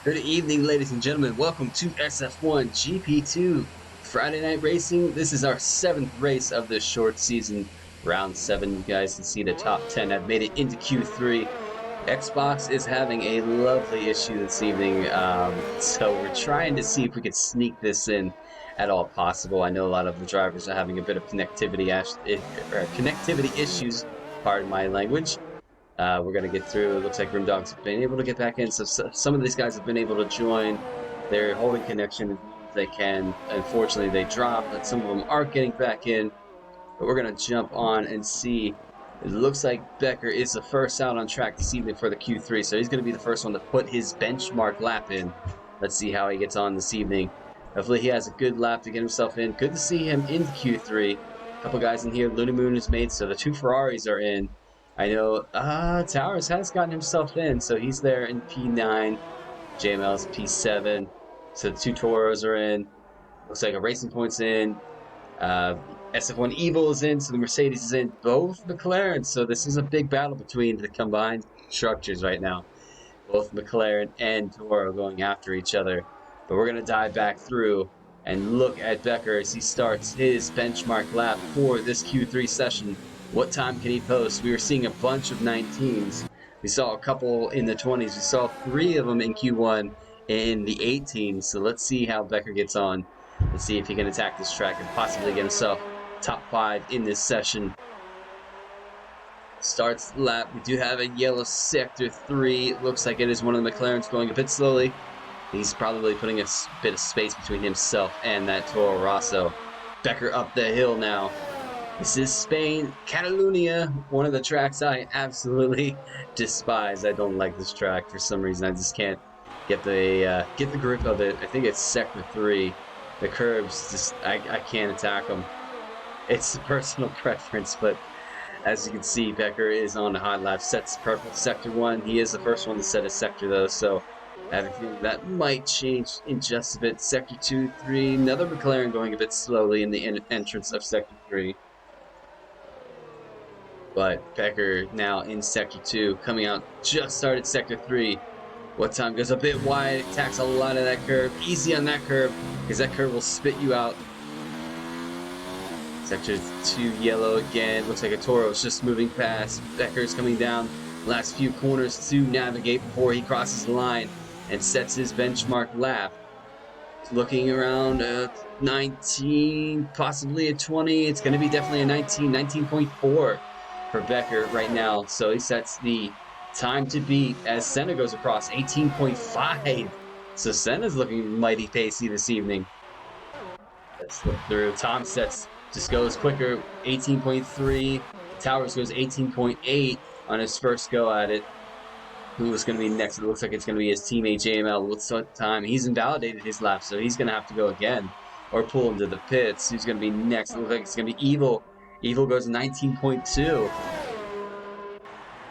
Good evening, ladies and gentlemen. Welcome to SF1 GP2 Friday Night Racing. This is our 7th race of this short season. Round 7, you guys can see the top 10 have made it into Q3. Xbox is having a lovely issue this evening, so we're trying to see if we could sneak this in at all possible. I know a lot of the drivers are having a bit of connectivity issues, pardon my language. We're going to get through. It looks like Grimdog's been able to get back in. So some of these guys have been able to join. They're holding connection as long as they can. Unfortunately, they drop, but some of them aren't getting back in. But we're going to jump on and see. It looks like Becker is the first out on track this evening for the Q3. So he's going to be the first one to put his benchmark lap in. Let's see how he gets on this evening. Hopefully he has a good lap to get himself in. Good to see him in Q3. A couple guys in here. Looney Moon is made, so the 2 Ferraris are in. I know Towers has gotten himself in, so he's there in P9. JML's P7. So the 2 Toros are in. Looks like a Racing Point's in. SF1 Evil is in, so the Mercedes is in. Both McLaren, so this is a big battle between the combined structures right now. Both McLaren and Toro going after each other. But we're going to dive back through and look at Becker as he starts his benchmark lap for this Q3 session. What time can he post? We were seeing a bunch of 19s. We saw a couple in the 20s. We saw 3 of them in Q1 in the 18s. So let's see how Becker gets on. Let's see if he can attack this track and possibly get himself top 5 in this session. Starts the lap. We do have a yellow sector 3. It looks like it is one of the McLarens going a bit slowly. He's probably putting a bit of space between himself and that Toro Rosso. Becker up the hill now. This is Spain, Catalonia, one of the tracks I absolutely despise. I don't like this track for some reason. I just can't get the grip of it. I think it's Sector 3. The curbs, just I can't attack them. It's a personal preference, but as you can see, Becker is on the hot lap. Sets purple Sector 1. He is the first one to set a sector, though, so I have a feeling that might change in just a bit. Sector 2, 3. Another McLaren going a bit slowly in the entrance of Sector 3. But Becker now in Sector 2, coming out, just started Sector 3. What time goes a bit wide, attacks a lot of that curve. Easy on that curve, because that curve will spit you out. Sector 2 yellow again. Looks like a Toro is just moving past. Becker's coming down last few corners to navigate before he crosses the line and sets his benchmark lap. Looking around 19, possibly a 20. It's going to be definitely a 19.4 for Becker right now. So he sets the time to beat as Senna goes across 18.5. So Senna's looking mighty pacey this evening. Let's look through. Tom sets just goes quicker, 18.3. Towers goes 18.8 on his first go at it. Who is going to be next? It looks like it's going to be his teammate JML. What's the time? He's invalidated his lap, so he's going to have to go again or pull into the pits. Who's going to be next? It looks like it's going to be Evil. Evil goes 19.2.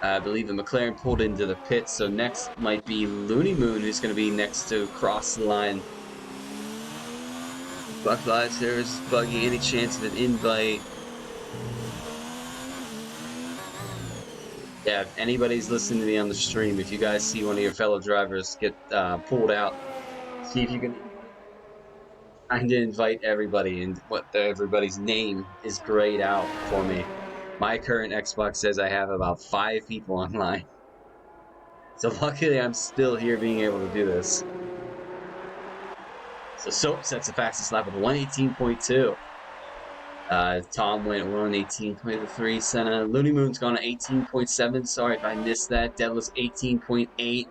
I believe the McLaren pulled into the pit, so next might be Looney Moon, who's going to be next to cross the line. Buck Lives there is Buggy. Any chance of an invite? Yeah, if anybody's listening to me on the stream, if you guys see one of your fellow drivers get pulled out, see if you can kind of invite everybody, and what everybody's name is grayed out for me. My current Xbox says I have about 5 people online. So luckily I'm still here being able to do this. So Soap sets the fastest lap of 118.2. Tom went 118.3. Senna. Looney Moon's gone to 18.7. Sorry if I missed that. Deadlift's 18.8.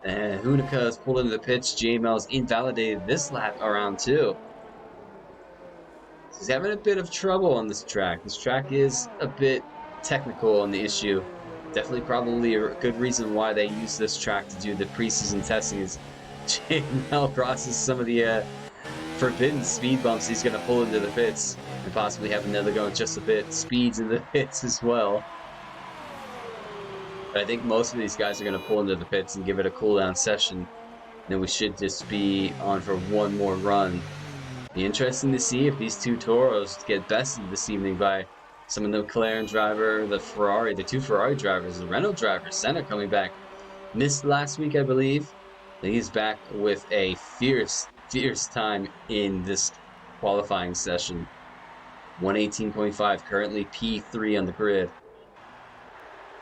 Hunica has pulled into the pits. JML's invalidated this lap around 2. He's having a bit of trouble on this track. This track is a bit technical on the issue. Definitely probably a good reason why they use this track to do the preseason testing is JML crosses some of the forbidden speed bumps. He's going to pull into the pits and possibly have another go just a bit. Speeds in the pits as well. But I think most of these guys are going to pull into the pits and give it a cooldown session. Then we should just be on for one more run. Be interesting to see if these 2 Toros get bested this evening by some of the McLaren driver, the 2 Ferrari drivers, the Renault driver, Senna coming back. Missed last week, I believe. He's back with a fierce time in this qualifying session. 118.5, currently P3 on the grid.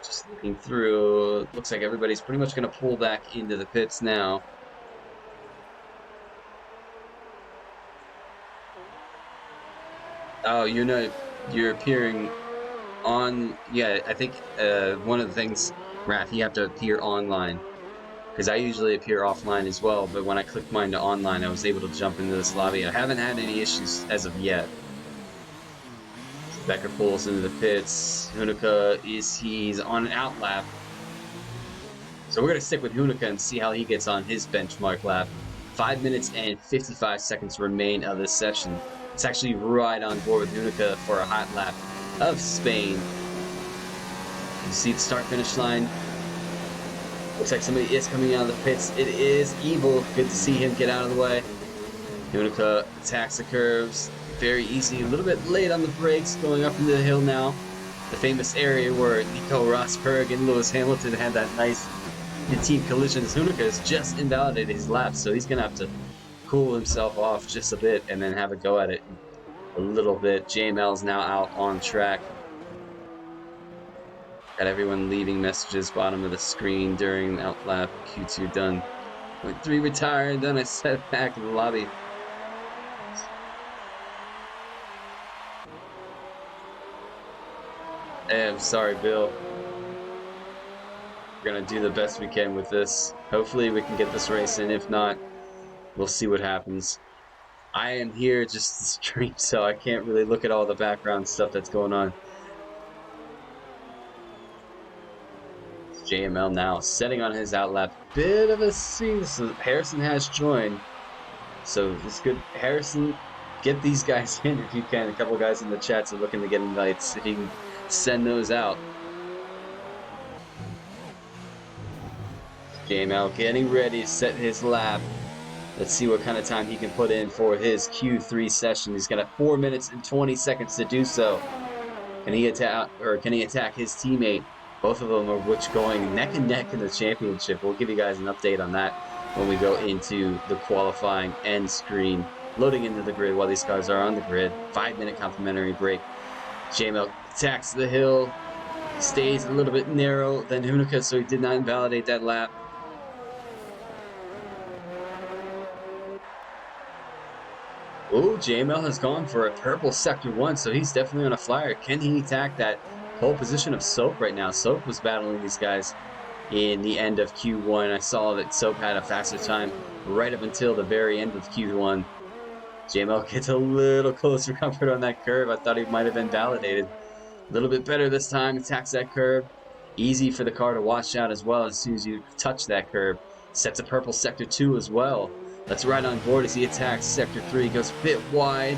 Just looking through, looks like everybody's pretty much going to pull back into the pits now. Oh, you're appearing on, yeah, I think one of the things, Raph, you have to appear online. Because I usually appear offline as well, but when I clicked mine to online, I was able to jump into this lobby. I haven't had any issues as of yet. Becker pulls into the pits. Hunica he's on an out lap. So we're going to stick with Hunica and see how he gets on his benchmark lap. 5 minutes and 55 seconds remain of this session. It's actually right on board with Hunica for a hot lap of Spain. You see the start-finish line. Looks like somebody is coming out of the pits. It is Evil. Good to see him get out of the way. Hunica attacks the curves. Very easy. A little bit late on the brakes going up into the hill now. The famous area where Nico Rosberg and Lewis Hamilton had that nice team collision. Hunica has just invalidated his lap, so he's going to have to cool himself off just a bit and then have a go at it a little bit. JML's now out on track. Got everyone leaving messages bottom of the screen during out lap. Q2 done. Point 3 retired. Then I set back in the lobby. Hey, I'm sorry, Bill. We're gonna do the best we can with this. Hopefully we can get this race in. If not, we'll see what happens. I am here just to stream, so I can't really look at all the background stuff that's going on. JML now setting on his outlap. Bit of a scene. So Harrison has joined. So it's good. Harrison, get these guys in if you can. A couple guys in the chats are looking to get invites. If you can send those out. JML getting ready to set his lap. Let's see what kind of time he can put in for his Q3 session. He's got 4 minutes and 20 seconds to do so. Can he attack his teammate? Both of them are which going neck and neck in the championship. We'll give you guys an update on that when we go into the qualifying end screen. Loading into the grid while these cars are on the grid. 5-minute complimentary break. JML attacks the hill. Stays a little bit narrow than Hunica, so he did not invalidate that lap. Oh, JML has gone for a purple sector 1, so he's definitely on a flyer. Can he attack that pole position of Soap right now? Soap was battling these guys in the end of Q1. I saw that Soap had a faster time right up until the very end of Q1. JML gets a little closer comfort on that curve. I thought he might have been validated. A little bit better this time. Attacks that curve. Easy for the car to watch out as well as soon as you touch that curve. Sets a purple sector 2 as well. That's right on board as he attacks sector 3. Goes a bit wide.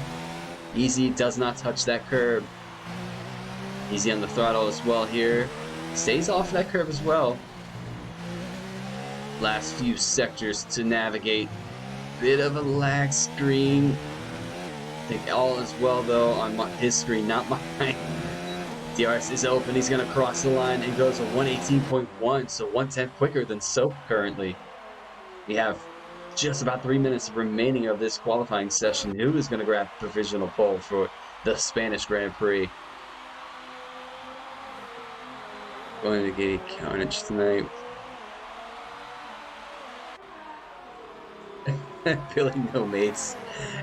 Easy does not touch that curve. Easy on the throttle as well here. Stays off that curve as well. Last few sectors to navigate. Bit of a lag screen. I think all is well though on his screen, not mine. DRS is open. He's going to cross the line and goes to 118.1, so 1/10 quicker than Soap currently. We have just about 3 minutes remaining of this qualifying session. Who is going to grab provisional pole for the Spanish Grand Prix? Going to get carnage tonight. Billy, no mates.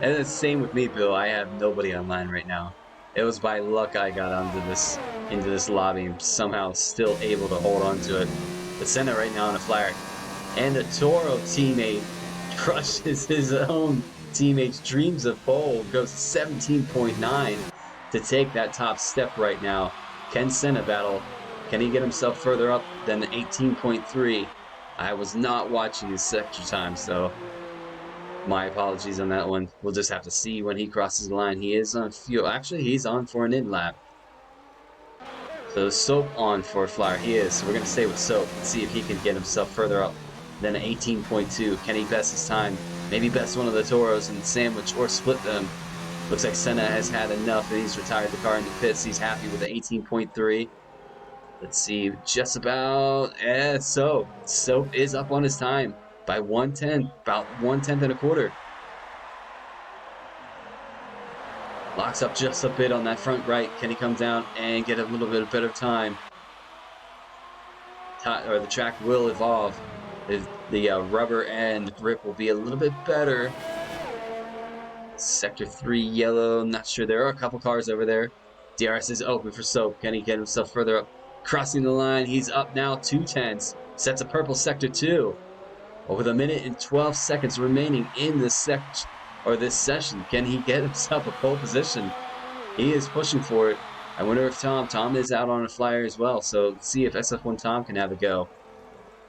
And the same with me, Bill. I have nobody online right now. It was by luck I got into this lobby and somehow still able to hold on to it. But Senna right now on a flyer. And the Toro teammate crushes his own teammate's dreams of pole. Goes 17.9 to take that top step right now. Can Senna battle? Can he get himself further up than the 18.3? I was not watching his sector time, so my apologies on that one. We'll just have to see when he crosses the line. He is on fuel. Actually, he's on for an in-lap. So Soap on for a flyer. He is. So we're going to stay with Soap and see if he can get himself further up than 18.2. Can he best his time? Maybe best one of the Toros and sandwich or split them. Looks like Senna has had enough and he's retired the car in the pits. He's happy with the 18.3. Let's see. Just about. Soap is up on his time. by 1/10, about 1/10 and a quarter. Locks up just a bit on that front right. Can he come down and get a little bit of better time? Or the track will evolve. The rubber and grip will be a little bit better. Sector 3 yellow. Not sure. There are a couple cars over there. DRS is open for Soap. Can he get himself further up? Crossing the line. He's up now 2/10. Sets a purple sector 2. With a minute and 12 seconds remaining in this session, can he get himself a pole position? He is pushing for it. I wonder if Tom is out on a flyer as well. So let's see if SF1 Tom can have a go.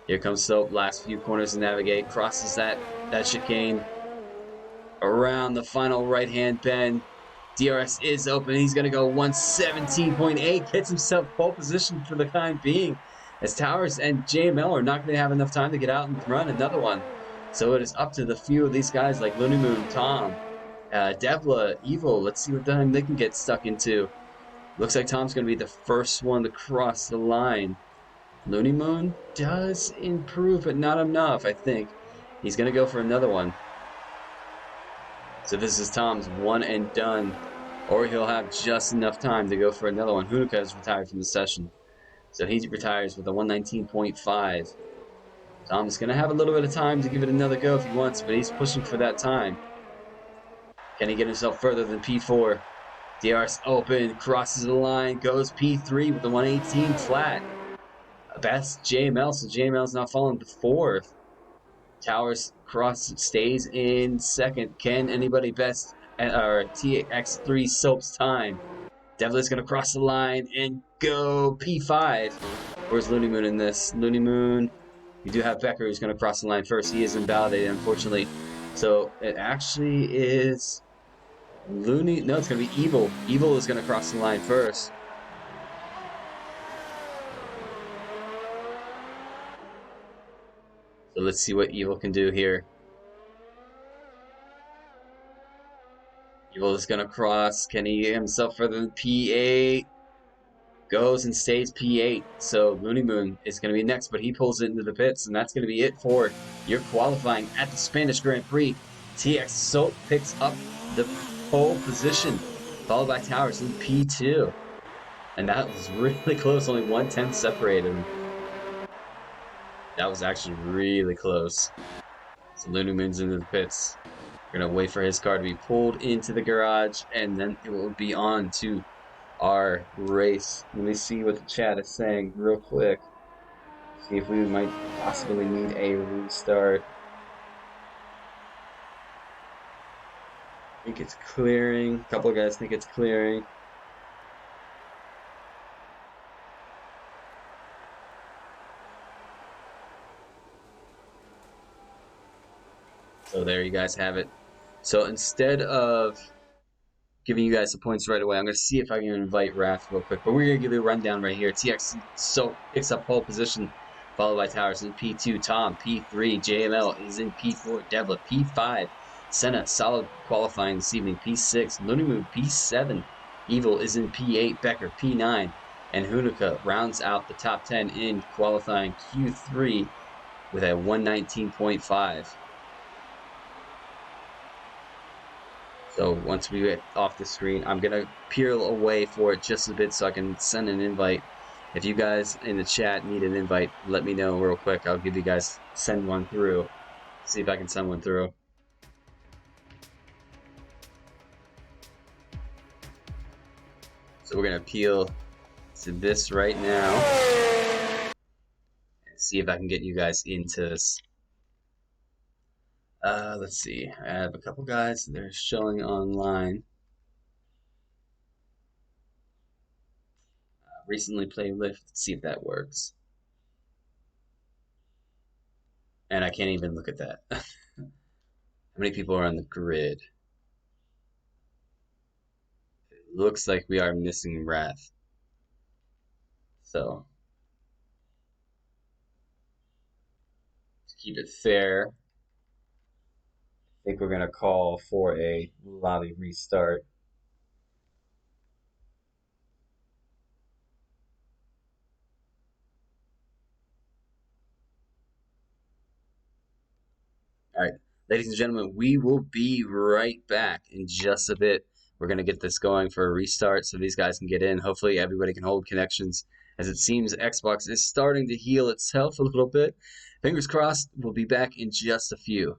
Here comes Soap. Last few corners to navigate. Crosses that chicane. Around the final right-hand bend. DRS is open. He's going to go 117.8. Gets himself pole position for the time being. As Towers and JML are not going to have enough time to get out and run another one. So it is up to the few of these guys like Looney Moon, Tom, Devla, Evil. Let's see what the heck they can get stuck into. Looks like Tom's going to be the first one to cross the line. Looney Moon does improve, but not enough, I think. He's going to go for another one. So this is Tom's one and done. Or he'll have just enough time to go for another one. Hunica is retired from the session. So he retires with a 119.5. Tom's going to have a little bit of time to give it another go if he wants, but he's pushing for that time. Can he get himself further than P4? DRS open, crosses the line, goes P3 with the 118 flat. Best JML, so JML's now falling to 4th. Towers stays in 2nd. Can anybody best TX3 Soap's time? Devlin's going to cross the line and go P5. Where's Looney Moon in this? Looney Moon. We do have Becker who's going to cross the line first. He is invalidated, unfortunately. So it actually is Looney. No, it's going to be Evil. Evil is going to cross the line first. So let's see what Evil can do here. Evil is going to cross. Can he get himself further than P8? Goes and stays P8. So Looney Moon is going to be next, but he pulls it into the pits, and that's going to be it for your qualifying at the Spanish Grand Prix. TX Soap picks up the pole position, followed by Towers in P2. And that was really close, only 1/10 separated him. That was actually really close. So Looney Moon's into the pits. We're going to wait for his car to be pulled into the garage, and then it will be on to our race. Let me see what the chat is saying real quick. See if we might possibly need a restart. I think it's clearing. A couple of guys think it's clearing. So there you guys have it. So instead of giving you guys the points right away, I'm going to see if I can invite Wrath real quick. But we're going to give you a rundown right here. TX Soap picks up pole position, followed by Towers in P2. Tom, P3. JML is in P4. Devla, P5. Senna, solid qualifying this evening. P6. Looney Moon, P7. Evil is in P8. Becker, P9. And Hunica rounds out the top 10 in qualifying Q3 with a 119.5. So once we get off the screen, I'm going to peel away for it just a bit so I can send an invite. If you guys in the chat need an invite, let me know real quick. I'll give you guys, send one through. See if I can send one through. So we're going to peel to this right now. And see if I can get you guys into this. Let's see. I have a couple guys that are showing online. Recently played Lift. Let's see if that works. And I can't even look at that. How many people are on the grid? It looks like we are missing Wrath. So, to keep it fair, I think we're going to call for a lobby restart. Ladies and gentlemen, we will be right back in just a bit. We're going to get this going for a restart so these guys can get in. Hopefully everybody can hold connections, as it seems Xbox is starting to heal itself a little bit. Fingers crossed, we'll be back in just a few.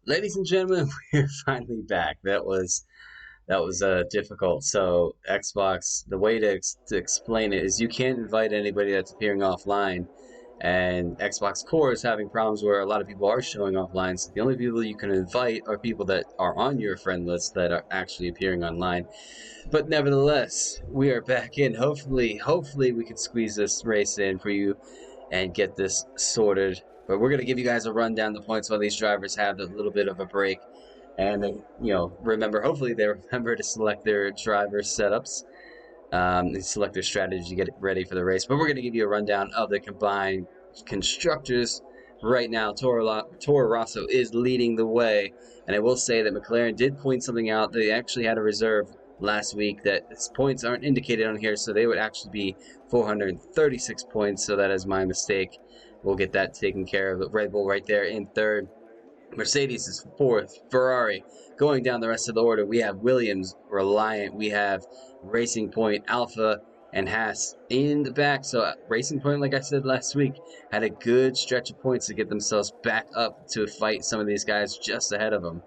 Ladies and gentlemen, we're finally back. That was difficult. So Xbox, the way to explain it is you can't invite anybody that's appearing offline, and Xbox Core is having problems where a lot of people are showing offline. So the only people you can invite are people that are on your friend list that are actually appearing online. But nevertheless, we are back in. Hopefully we can squeeze this race in for you and get this sorted. But we're gonna give you guys a rundown the points while these drivers have a little bit of a break. And remember. Hopefully, they remember to select their driver setups, and select their strategy to get ready for the race. But we're going to give you a rundown of the combined constructors right now. Toro Rosso is leading the way, and I will say that McLaren did point something out. They actually had a reserve last week that its points aren't indicated on here, so they would actually be 436 points. So that is my mistake. We'll get that taken care of. Red Bull right there in third. Mercedes is fourth. Ferrari going down the rest of the order. We have Williams, Reliant. We have Racing Point, Alpha, and Haas in the back. So Racing Point, like I said last week, had a good stretch of points to get themselves back up to fight some of these guys just ahead of them.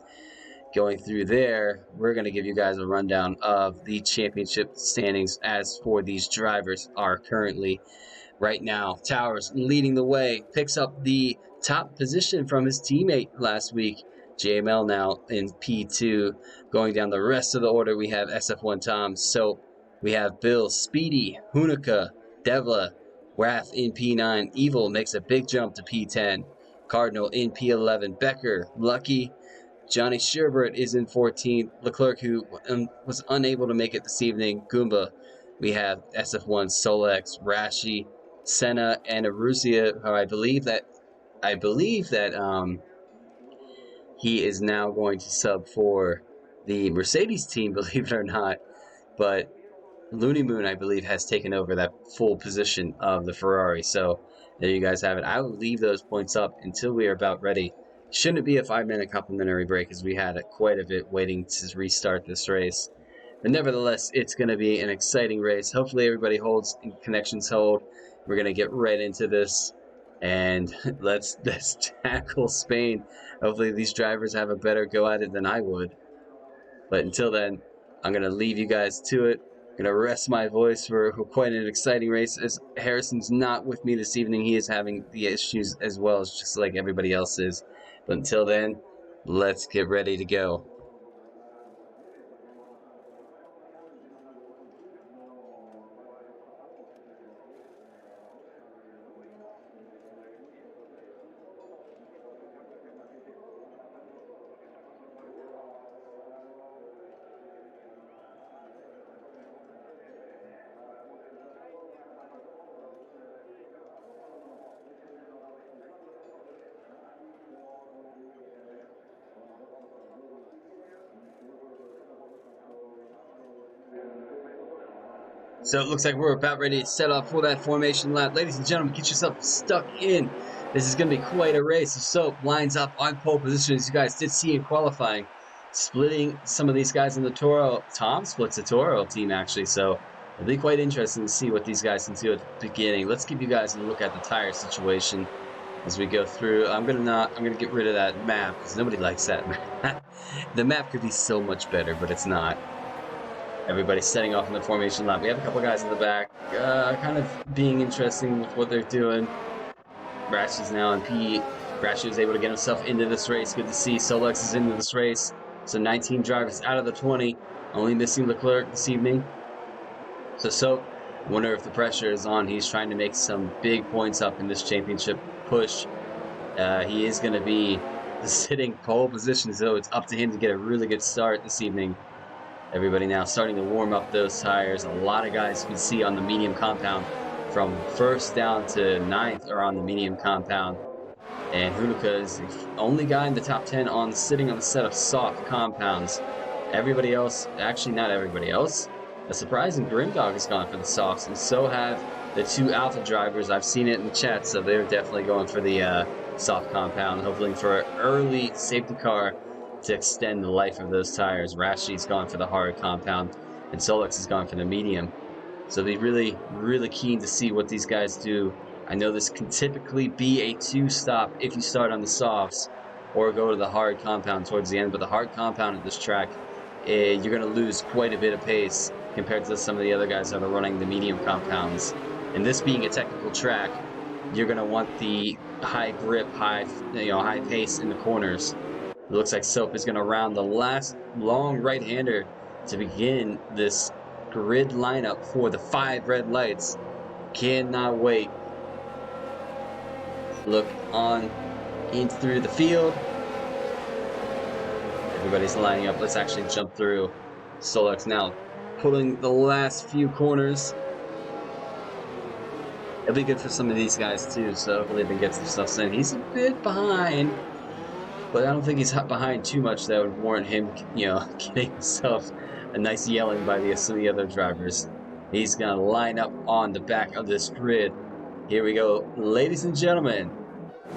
Going through there, we're going to give you guys a rundown of the championship standings as for these drivers are currently right now. Towers leading the way, picks up the top position from his teammate last week. JML now in P2. Going down the rest of the order, we have SF1 Tom. So we have Bill, Speedy, Hunica, Devla, Wrath in P9. Evil makes a big jump to P10. Cardinal in P11. Becker, Lucky, Johnny Sherbert is in 14th. Leclerc, who was unable to make it this evening. Goomba. We have SF1, Solex, Rashi, Senna, and Aruzia. Who I believe that he is now going to sub for the Mercedes team. Believe it or not, but Looney Moon, I believe, has taken over that full position of the Ferrari. So there you guys have it. I will leave those points up until we are about ready. Shouldn't be a 5-minute complimentary break as we had quite a bit waiting to restart this race. But nevertheless, it's going to be an exciting race. Hopefully everybody holds and connections hold. We're going to get right into this. And let's tackle Spain. Hopefully these drivers have a better go at it than I would. But until then, I'm going to leave you guys to it. I'm going to rest my voice for quite an exciting race. As Harrison's not with me this evening, he is having the issues as well, as just like everybody else is. But until then, let's get ready to go. So it looks like we're about ready to set off for that formation lap. Ladies and gentlemen, get yourself stuck in. This is going to be quite a race. So lines up on pole position, as you guys did see in qualifying. Splitting some of these guys in the Toro. Tom splits the Toro team, actually. So it'll be quite interesting to see what these guys can do at the beginning. Let's give you guys a look at the tire situation as we go through. I'm gonna get rid of that map because nobody likes that map. The map could be so much better, but it's not. Everybody's setting off in the formation lap. We have a couple guys in the back, kind of being interesting with what they're doing. Brash is now in P. Brash is able to get himself into this race. Good to see. Solex is into this race. So 19 drivers out of the 20. Only missing Leclerc this evening. So wonder if the pressure is on. He's trying to make some big points up in this championship push. He is going to be the sitting pole position, so it's up to him to get a really good start this evening. Everybody now starting to warm up those tires. A lot of guys you can see on the medium compound from first down to ninth are on the medium compound. And Hunica is the only guy in the top 10 sitting on the set of soft compounds. Everybody else, actually not everybody else, a surprising Grimdog has gone for the softs, and so have the two Alpha drivers. I've seen it in the chat, so they're definitely going for the soft compound, hoping for an early safety car to extend the life of those tires. Rashi's gone for the hard compound, and Solex has gone for the medium. So they're really, really keen to see what these guys do. I know this can typically be a two-stop if you start on the softs, or go to the hard compound towards the end. But the hard compound at this track, you're going to lose quite a bit of pace compared to some of the other guys that are running the medium compounds. And this being a technical track, you're going to want the high grip, high pace in the corners. It looks like Soap is going to round the last long right-hander to begin this grid lineup for the 5 red lights. Cannot wait. Look on in through the field. Everybody's lining up. Let's actually jump through. Solux now pulling the last few corners. It'll be good for some of these guys too, so hopefully they get some stuff in. He's a bit behind, but I don't think he's behind too much that would warrant him, getting himself a nice yelling by some of the other drivers. He's gonna line up on the back of this grid. Here we go, ladies and gentlemen.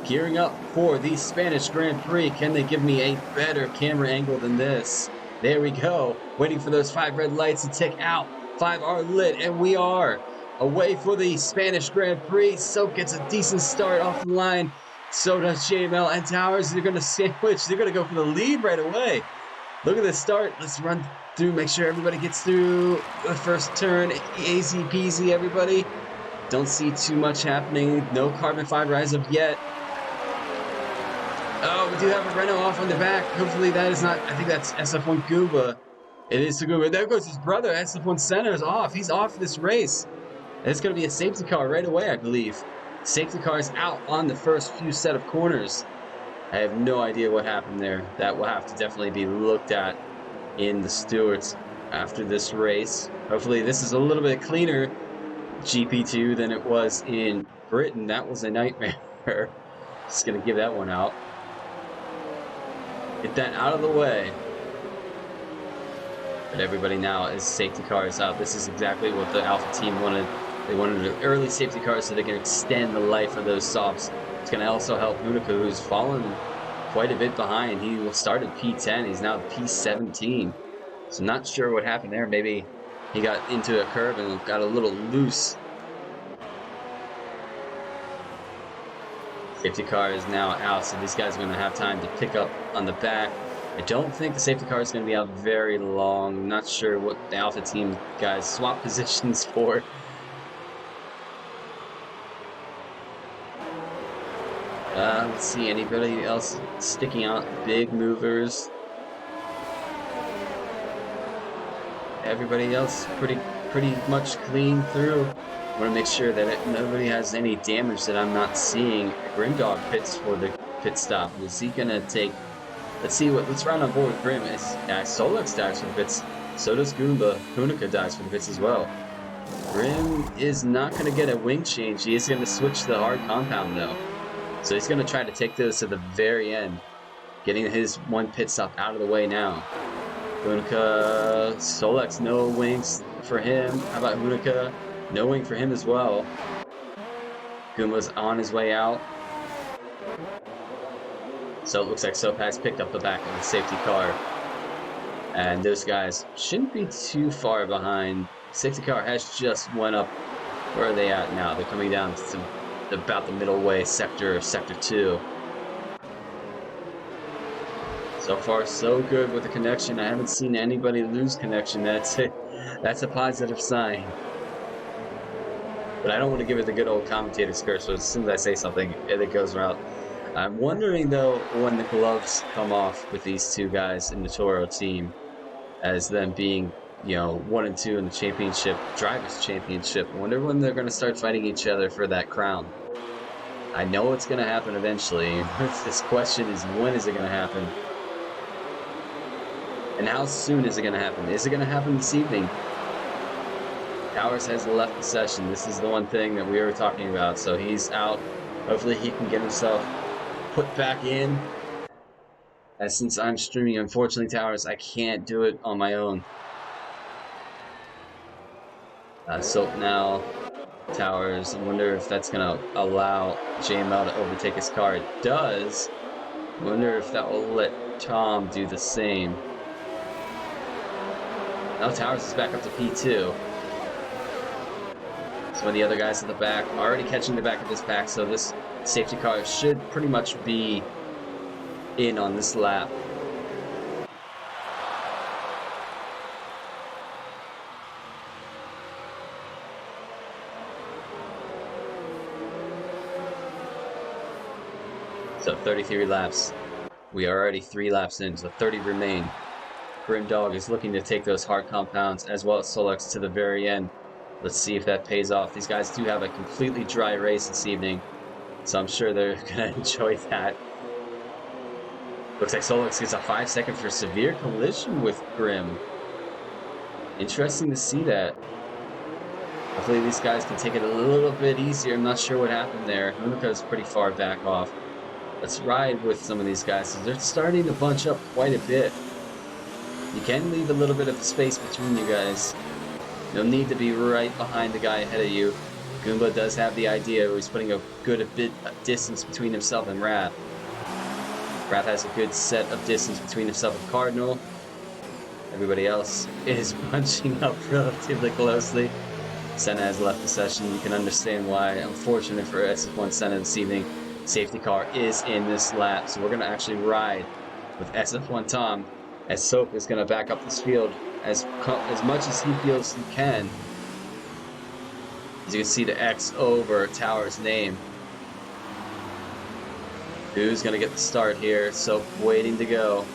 Gearing up for the Spanish Grand Prix. Can they give me a better camera angle than this? There we go. Waiting for those 5 red lights to tick out. 5 are lit, and we are away for the Spanish Grand Prix. Soap gets a decent start off the line. So does JML and Towers. They're going to sandwich. They're going to go for the lead right away. Look at this start. Let's run through, make sure everybody gets through the first turn. Easy peasy, everybody. Don't see too much happening. No carbon fiber as of yet. Oh, we do have a Renault off on the back. Hopefully that is not, I think that's SF1 Goomba. It is the Goomba. There goes his brother. SF1 Center is off. He's off this race. It's going to be a safety car right away, I believe. Safety car is out on the first few set of corners. I have no idea what happened there. That will have to definitely be looked at in the stewards after this race. Hopefully this is a little bit cleaner GP2 than it was in Britain. That was a nightmare. Just going to give that one out. Get that out of the way. But everybody now is safety cars out. This is exactly what the Alpha team wanted. They wanted an early safety car so they can extend the life of those softs. It's going to also help Unica, who's fallen quite a bit behind. He started P10. He's now P17. So not sure what happened there. Maybe he got into a curve and got a little loose. Safety car is now out, so these guys are going to have time to pick up on the back. I don't think the safety car is going to be out very long. Not sure what the Alpha team guys swap positions for. Let's see, anybody else sticking out? Big movers. Everybody else pretty much clean through. I want to make sure that nobody has any damage that I'm not seeing. Grimdog pits for the pit stop. Is he gonna take? Let's round on board with Grim. Solux dies for the pits. So does Goomba. Hunica dies for the pits as well. Grim is not gonna get a wing change. He is gonna switch to the hard compound though. So he's gonna try to take those to the very end, getting his one pit stop out of the way now. Hunica, Solux, no wings for him. How about Hunica? No wing for him as well. Goomba's on his way out. So it looks like Soap has picked up the back of the safety car. And those guys shouldn't be too far behind. Safety car has just went up. Where are they at now? They're coming down to about the middle way sector 2. So far so good with the connection. I haven't seen anybody lose connection. That's a positive sign. But I don't want to give it the good old commentator's curse, so as soon as I say something, it goes around. I'm wondering, though, when the gloves come off with these two guys in the Toro team, as them being, 1 and 2 in the championship, Drivers' Championship. I wonder when they're going to start fighting each other for that crown. I know it's going to happen eventually. This question is, when is it going to happen? And how soon is it going to happen? Is it going to happen this evening? Towers has left the session. This is the one thing that we were talking about. So he's out. Hopefully he can get himself put back in. As since I'm streaming, unfortunately, Towers, I can't do it on my own. So now, Towers, I wonder if that's going to allow JML to overtake his car. It does. I wonder if that will let Tom do the same. Now Towers is back up to P2. Some of the other guys in the back already catching the back of this pack, so this safety car should pretty much be in on this lap. So 33 laps. We are already 3 laps in, so 30 remain. Grimdog is looking to take those hard compounds as well as Solex to the very end. Let's see if that pays off. These guys do have a completely dry race this evening, so I'm sure they're going to enjoy that. Looks like Solex gets a 5-second for severe collision with Grim. Interesting to see that. Hopefully these guys can take it a little bit easier. I'm not sure what happened there. Hunika's pretty far back off. Let's ride with some of these guys. They're starting to bunch up quite a bit. You can leave a little bit of space between you guys. You'll need to be right behind the guy ahead of you. Goomba does have the idea where he's putting a good bit of distance between himself and Raph. Raph has a good set of distance between himself and Cardinal. Everybody else is bunching up relatively closely. Senna has left the session. You can understand why. Unfortunate for SF1 Senna this evening. Safety car is in this lap, so we're going to actually ride with SF1 Tom, as Soap is going to back up this field as much as he feels he can. As you can see the X over Tower's name. Who's going to get the start here? Soap waiting to go.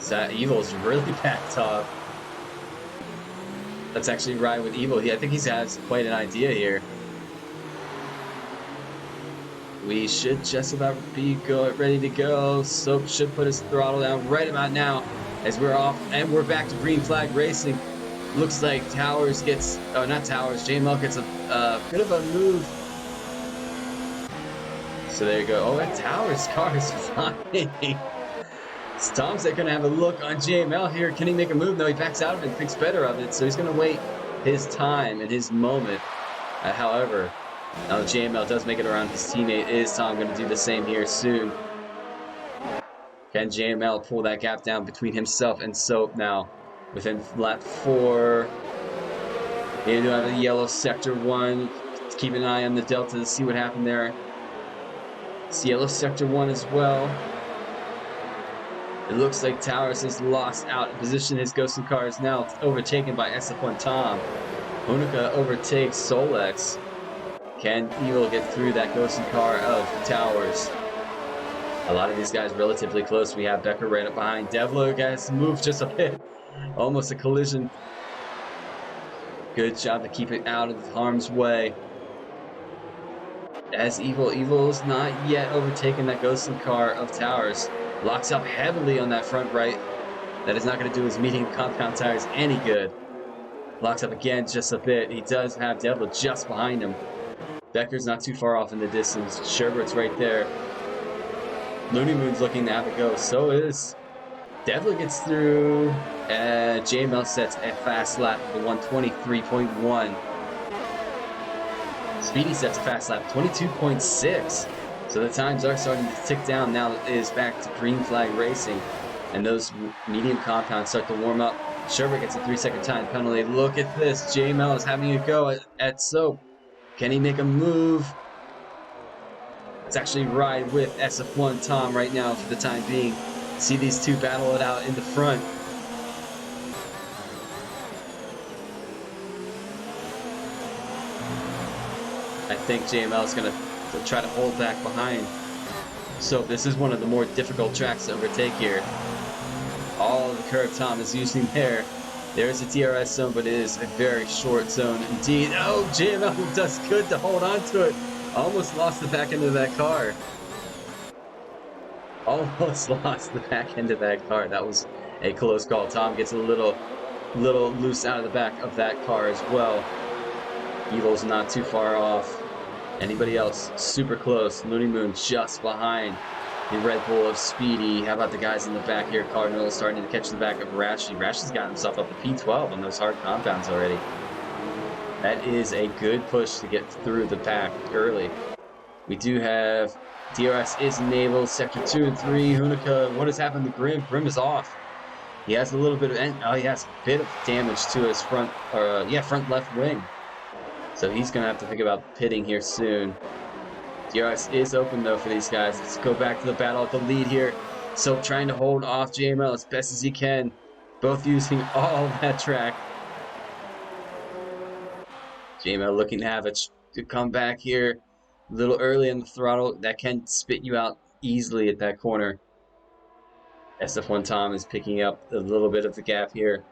So Evil's really backed off. Let's actually ride with Evil. I think he has quite an idea here. We should just about be ready to go. Soap should put his throttle down right about now as we're off. And we're back to green flag racing. Looks like Towers gets... Oh, not Towers. JML gets a bit of a move. So there you go. Oh, and Towers' car is flying. Tom's going to have a look on JML here. Can he make a move? No, he backs out of it and thinks better of it. So he's going to wait his time and his moment. However, now the JML does make it around his teammate. Is Tom going to do the same here soon? Can JML pull that gap down between himself and Soap now? Within lap 4. They do have a yellow sector 1. Keep an eye on the Delta to see what happened there. It's yellow sector 1 as well. It looks like Towers has lost out in position. His Ghosted car is now overtaken by SF1 Tom. Hunica overtakes Solex. Can Evil get through that Ghosted car of Towers? A lot of these guys relatively close. We have Becker right up behind. Devlo, guys, move just a bit. Almost a collision. Good job to keep it out of harm's way. As Evil's not yet overtaken that Ghosted car of Towers. Locks up heavily on that front right. That is not going to do his medium compound tires any good. Locks up again just a bit. He does have Devil just behind him. Becker's not too far off in the distance. Sherbert's right there. Looney Moon's looking to have a go. So is Devil gets through. JML sets a fast lap for 123.1. Speedy sets a fast lap 22.6. So the times are starting to tick down. Now it is back to green flag racing. And those medium compounds start to warm up. Sherbert gets a 3-second time penalty. Look at this. JML is having a go at Soap. Can he make a move? Let's actually ride with SF1 Tom right now for the time being. See these two battle it out in the front. I think JML is going to try to hold back behind. So this is one of the more difficult tracks to overtake here. All of the curve Tom is using there. There's a DRS zone, but it is a very short zone indeed. Oh, JML does good to hold on to it. Almost lost the back end of that car. Almost lost the back end of that car. That was a close call. Tom gets a little loose out of the back of that car as well. Evil's not too far off. Anybody else super close? Looney Moon just behind the Red Bull of Speedy. How about the guys in the back here? Cardinal starting to catch the back of Rashi. Rashi's got himself up to P12 on those hard compounds already. That is a good push to get through the pack early. We do have DRS is enabled. Sector 2 and 3. Hunica, what has happened to Grim? Grim is off. He has a little bit of, he has a bit of damage to his front left wing. So he's going to have to think about pitting here soon. DRS is open though for these guys. Let's go back to the battle at the lead here. Soap trying to hold off JML as best as he can. Both using all of that track. JML looking to have a come back here a little early in the throttle. That can spit you out easily at that corner. SF1 Tom is picking up a little bit of the gap here.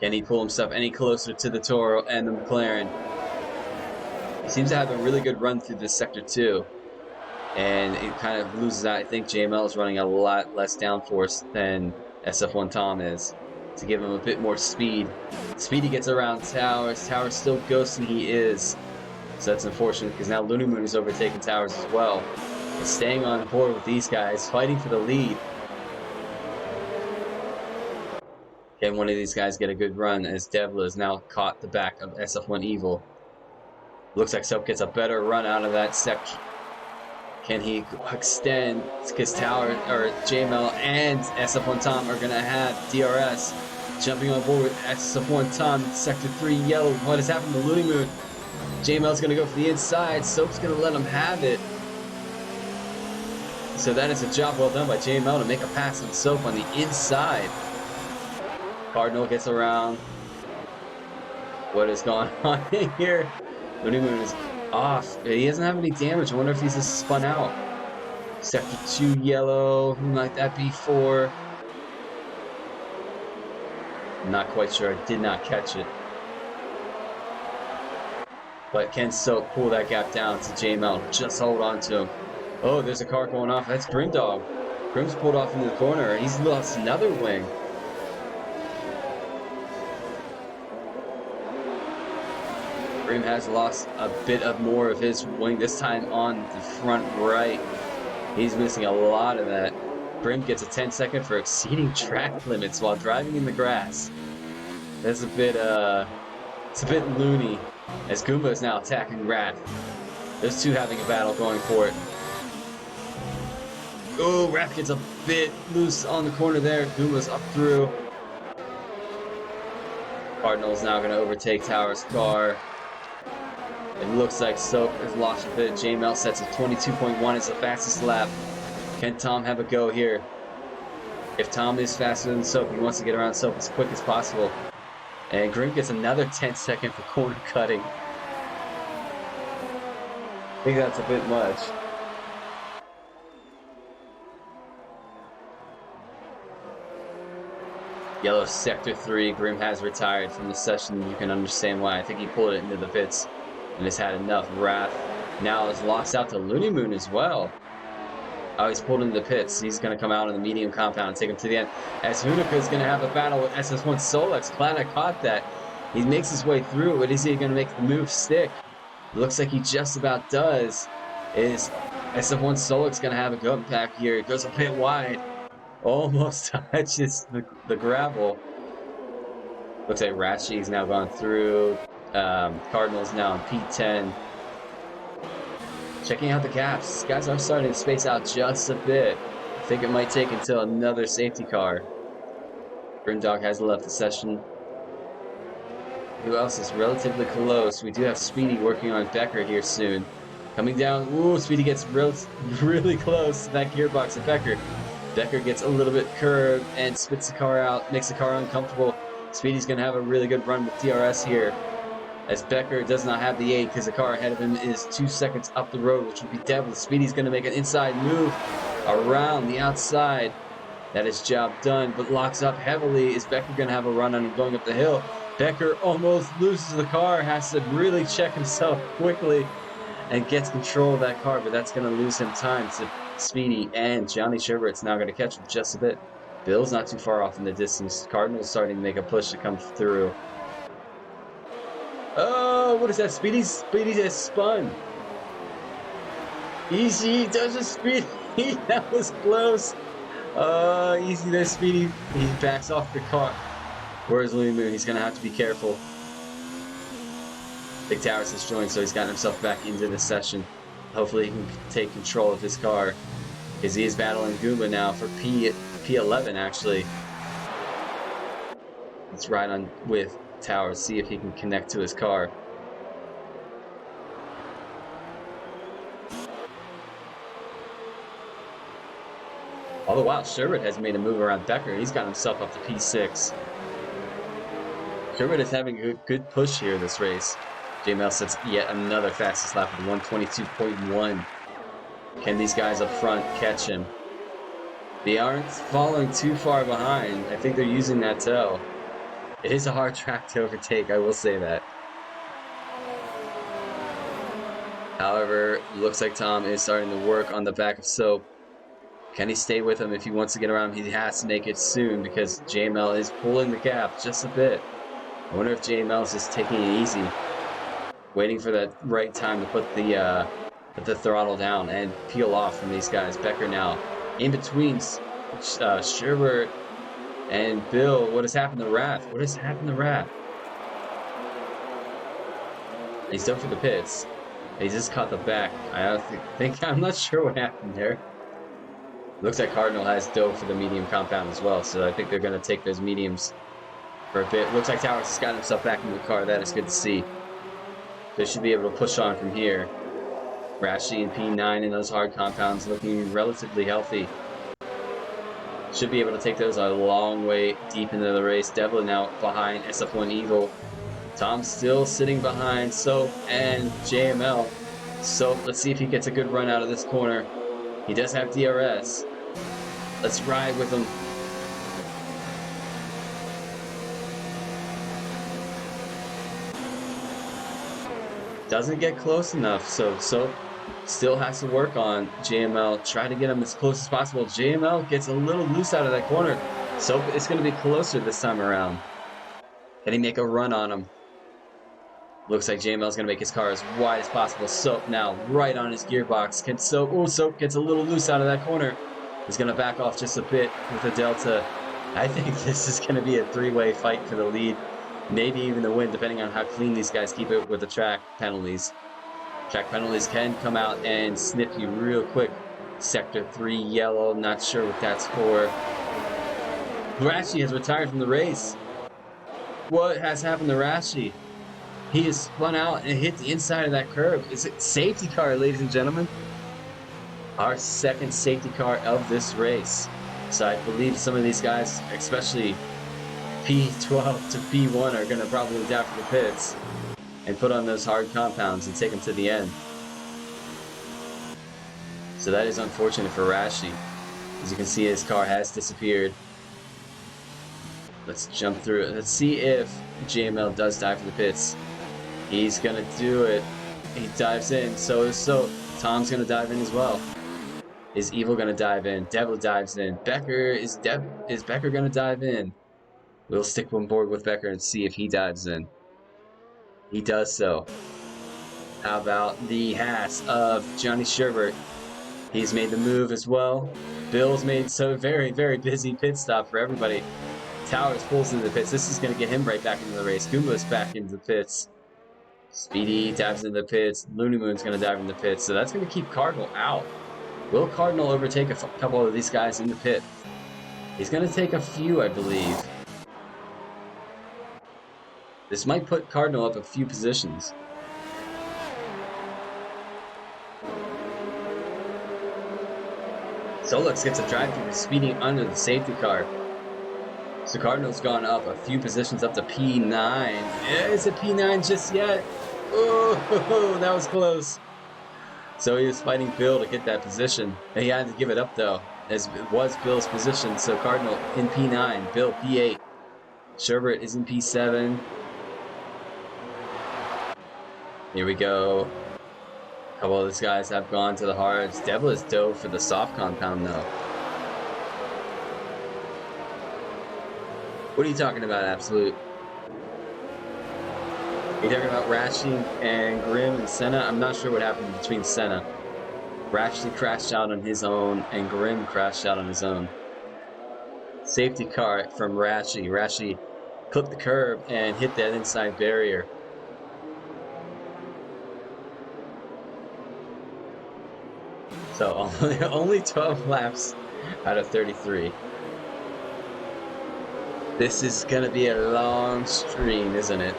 Can he pull himself any closer to the Toro and the McLaren? He seems to have a really good run through this sector too. And it kind of loses out. I think JML is running a lot less downforce than SF1 Tom is to give him a bit more speed. Speedy gets around Towers. Towers still ghosting. He is. So that's unfortunate because now Looney Moon is overtaking Towers as well. And staying on board with these guys, fighting for the lead. Can one of these guys get a good run as Devla has now caught the back of SF1 Evil. Looks like Soap gets a better run out of that section. Can he extend? Because Tower or JML and SF1 Tom are gonna have DRS jumping on board with SF1 Tom. Sector 3 yellow. What has happened to Looney Moon? JML's gonna go for the inside. Soap's gonna let him have it. So that is a job well done by JML to make a pass on Soap on the inside. Cardinal gets around. What is going on here? Looney Moon is off. He doesn't have any damage. I wonder if he's just spun out. Sector 2 yellow. Who might that be for? I'm not quite sure. I did not catch it. But can Soap pull that gap down to JML? Just hold on to him. Oh, there's a car going off. That's Grimdog. Grim's pulled off into the corner. He's lost another wing. Grim has lost a bit of more of his wing, this time on the front right. He's missing a lot of that. Grim gets a 10-second for exceeding track limits while driving in the grass. That's a bit, it's a bit loony, as Goomba is now attacking Wrath. Those two having a battle going for it. Oh, Wrath gets a bit loose on the corner there. Goomba's up through. Cardinal's now going to overtake Tower's car. It looks like Soap has lost a bit. JML sets a 22.1 as the fastest lap. Can Tom have a go here? If Tom is faster than Soap, he wants to get around Soap as quick as possible. And Grim gets another 10-second for corner cutting. I think that's a bit much. Yellow Sector 3. Grim has retired from the session. You can understand why. I think he pulled it into the pits and has had enough. Wrath now is lost out to Looney Moon as well. Oh, he's pulled into the pits. He's going to come out in the medium compound and take him to the end. As Hunica is going to have a battle with SS1 Solex. Glad I caught that. He makes his way through, but is he going to make the move stick? Looks like he just about does. Is SF1 Solex going to have a go back here? It goes a bit wide. Almost touches the gravel. Looks like Ratchi's now gone through. Cardinals now in P10. Checking out the gaps. These guys are starting to space out just a bit. I think it might take until another safety car. Grimdog has left the session. Who else is relatively close? We do have Speedy working on Becker here soon. Coming down. Ooh, Speedy gets really close to that gearbox of Becker. Becker gets a little bit curved and spits the car out, makes the car uncomfortable. Speedy's going to have a really good run with DRS here, as Becker does not have the 8 because the car ahead of him is 2 seconds up the road, which would be Devil. Speedy's going to make an inside move around the outside. That is job done, but locks up heavily. Is Becker going to have a run on him going up the hill? Becker almost loses the car, has to really check himself quickly and gets control of that car, but that's going to lose him time to Speedy, and Johnny Sherbert's now going to catch him just a bit. Bill's not too far off in the distance. Cardinal's starting to make a push to come through. Oh, what is that? Speedy has spun. Easy does a Speedy. That was close. Easy there, Speedy. He backs off the car. Where's Looney Moon? He's going to have to be careful. Big Towers has joined, so he's gotten himself back into the session. Hopefully he can take control of his car, because he is battling Goomba now for P11 actually. Let's ride on with tower, see if he can connect to his car. All the while, Sherbert has made a move around Becker. He's got himself up to P6. Sherbert is having a good push here this race. JML sets yet another fastest lap with 122.1. Can these guys up front catch him? They aren't falling too far behind. I think they're using that toe. It is a hard track to overtake, I will say that. However, looks like Tom is starting to work on the back of Soap. Can he stay with him if he wants to get around? He has to make it soon because JML is pulling the gap just a bit. I wonder if JML is just taking it easy, waiting for that right time to put the throttle down and peel off from these guys. Becker now in between Sherbert and Bill. What has happened to Rath? What has happened to Rath? He's done for the pits. He just caught the back. I'm not sure what happened there. Looks like Cardinal has dove for the medium compound as well, so I think they're going to take those mediums for a bit. Looks like Towers has got himself back in the car. That is good to see. They should be able to push on from here. Rashi and P9 in those hard compounds looking relatively healthy. Should be able to take those a long way deep into the race. Devlin now behind SF1 Eagle. Tom still sitting behind Soap and JML. Soap, let's see if he gets a good run out of this corner. He does have DRS. Let's ride with him. Doesn't get close enough, so Soap still has to work on JML. Try to get him as close as possible. JML gets a little loose out of that corner. Soap is going to be closer this time around. Can he make a run on him? Looks like JML is going to make his car as wide as possible. Soap now right on his gearbox. Can Soap? Oh, Soap gets a little loose out of that corner. He's going to back off just a bit with a delta. I think this is going to be a three-way fight for the lead. Maybe even the win, depending on how clean these guys keep it with the track penalties. Track penalties can come out and snip you real quick. Sector 3 yellow. Not sure what that's for. Rashi has retired from the race. What has happened to Rashi? He has spun out and hit the inside of that curb. Is it safety car, ladies and gentlemen? Our second safety car of this race. So I believe some of these guys, especially P12 to P1, are going to probably dive for the pits and put on those hard compounds and take them to the end. So that is unfortunate for Rashi. As you can see, his car has disappeared. Let's jump through it. Let's see if JML does dive for the pits. He's gonna do it. He dives in. So Tom's gonna dive in as well. Is Evil gonna dive in? Devil dives in. Is Becker gonna dive in? We'll stick on board with Becker and see if he dives in. He does so. How about the Haas of Johnny Sherbert? He's made the move as well. Bill's made so very, very busy pit stop for everybody. Towers pulls into the pits. This is going to get him right back into the race. Goomba's back into the pits. Speedy dives into the pits. Looney Moon's going to dive into the pits. So that's going to keep Cardinal out. Will Cardinal overtake a couple of these guys in the pit? He's going to take a few, I believe. This might put Cardinal up a few positions. Solux gets a drive-through speeding under the safety car. So Cardinal's gone up a few positions up to P9. Is it P9 just yet? Oh, that was close. So he was fighting Bill to get that position. And he had to give it up though, as it was Bill's position. So Cardinal in P9, Bill P8. Sherbert is in P7. Here we go. A couple of these guys have gone to the hards. Devil is dove for the soft compound though. What are you talking about, Absolute? Are you talking about Rashi and Grimm and Senna? I'm not sure what happened between Senna. Rashi crashed out on his own and Grimm crashed out on his own. Safety car from Rashi. Rashi clipped the curb and hit that inside barrier. So only 12 laps out of 33. This is gonna be a long stream, isn't it?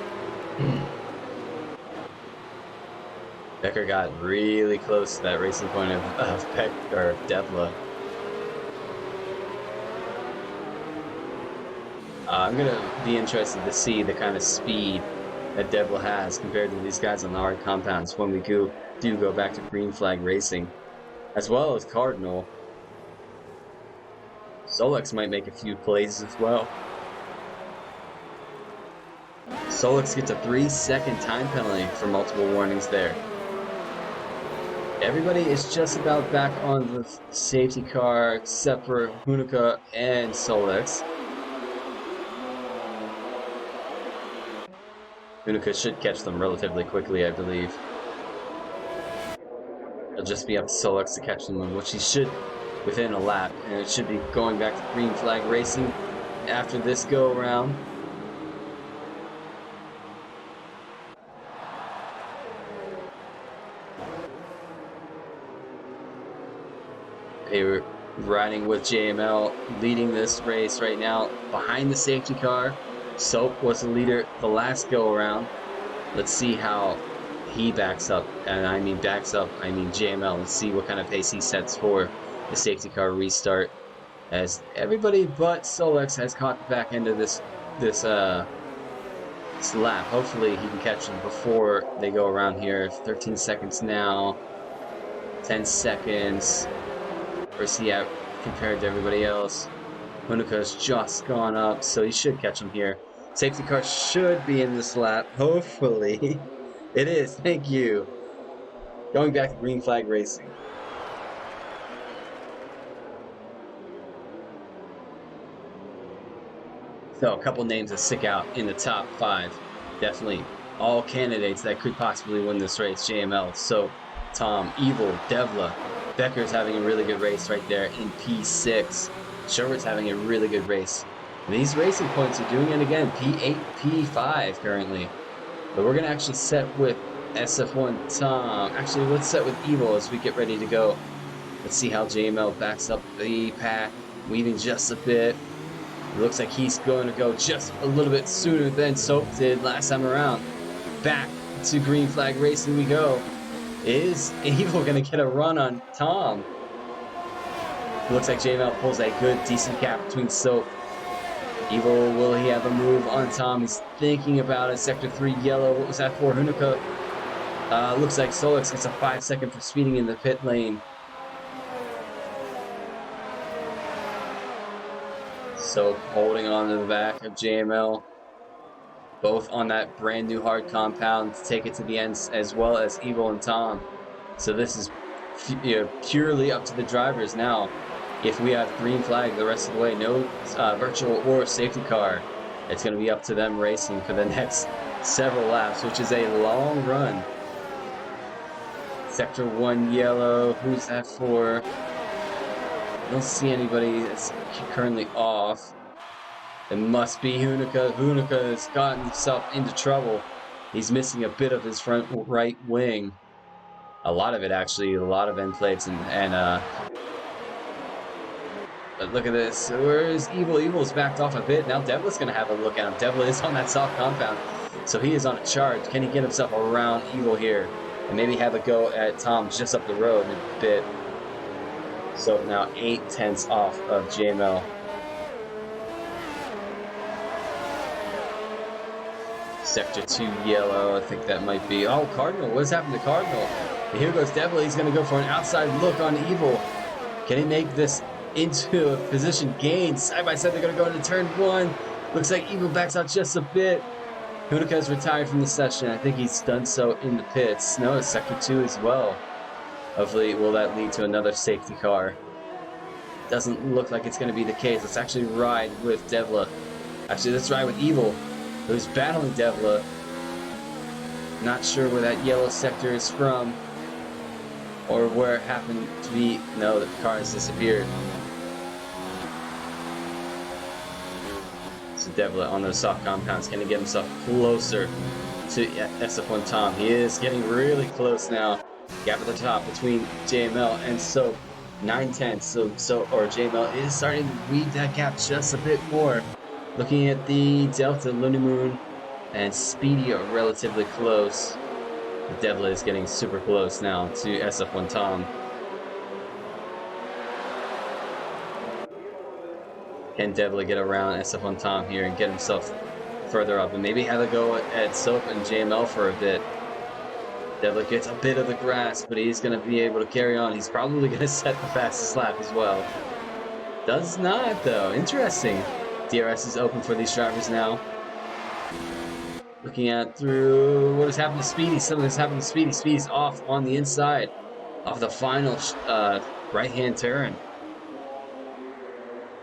Becker got really close to that racing point of Devla. I'm gonna be interested to see the kind of speed that Devla has compared to these guys on the hard compounds when we do go back to green flag racing, as well as Cardinal. Solex might make a few plays as well. Solex gets a 3-second time penalty for multiple warnings there. Everybody is just about back on the safety car except for Hunica and Solex. Hunica should catch them relatively quickly, I believe. It'll just be up to Solex to catch them, which he should within a lap, and it should be going back to green flag racing after this go around. They were riding with JML, leading this race right now behind the safety car. Soap was the leader the last go around. Let's see how he backs up, and I mean JML. Let's see what kind of pace he sets for the safety car restart, as everybody but Solex has caught the back end of this lap. Hopefully he can catch them before they go around here. 13 seconds now, 10 seconds. Where's he at compared to everybody else? Hunica's just gone up, so he should catch him here. Safety car should be in this lap, hopefully. It is, thank you. Going back to green flag racing. So a couple names that stick out in the top 5. Definitely all candidates that could possibly win this race. JML, Soap, Tom, Evil, Devla. Becker's having a really good race right there in P6. Sherwood's having a really good race. And these racing points are doing it again. P8, P5 currently. But we're going to actually set with SF1 Tom. Actually, let's set with Evil as we get ready to go. Let's see how JML backs up the pack, weaving just a bit. It looks like he's going to go just a little bit sooner than Soap did last time around. Back to green flag racing we go. Is Evil going to get a run on Tom? It looks like JML pulls a good, decent gap between Soap. Evil, will he have a move on Tom? He's thinking about it. Sector 3 yellow. What was that for? Hunica. Looks like Solex gets a 5-second for speeding in the pit lane. Soap holding on to the back of JML. Both on that brand new hard compound to take it to the end, as well as Evil and Tom. So this is purely up to the drivers now. If we have green flag the rest of the way, no virtual or safety car, it's going to be up to them racing for the next several laps, which is a long run. Sector 1 yellow. Who's that for? I don't see anybody that's currently off. It must be Hunica. Hunica has gotten himself into trouble. He's missing a bit of his front right wing. A lot of it, actually. A lot of end plates but look at this. Where is Evil? Evil's backed off a bit. Now Devla's going to have a look at him. Devla is on that soft compound, so he is on a charge. Can he get himself around Evil here? And maybe have a go at Tom just up the road in a bit. So now 8 tenths off of JML. Sector 2 yellow, I think that might be. Oh, Cardinal, what's happened to Cardinal? And here goes Devla. He's going to go for an outside look on Evil. Can he make this into a position gain? Side by side, they're going to go into turn 1. Looks like Evil backs out just a bit. Hunica's retired from the session. I think he's done so in the pits. No, it's Sector 2 as well. Hopefully, will that lead to another safety car? Doesn't look like it's going to be the case. Let's actually ride with Devla. Actually, let's ride with Evil, who's battling Devla. Not sure where that yellow sector is from, or where it happened to be. No, the car has disappeared. So Devla on those soft compounds. Can he get himself closer to SF1 Tom? He is getting really close now. Gap at the top between JML and Soap. 9 tenths. So JML is starting to weave that gap just a bit more. Looking at the Delta, Looney Moon and Speedy are relatively close. The Devil is getting super close now to SF1 Tom. Can Devil get around SF1 Tom here and get himself further up and maybe have a go at Soap and JML for a bit? Devil gets a bit of the grass, but he's going to be able to carry on. He's probably going to set the fastest lap as well. Does not, though. Interesting. DRS is open for these drivers now. Looking at through what has happened to Speedy. Something has happened to Speedy. Speedy's off on the inside of the final right-hand turn.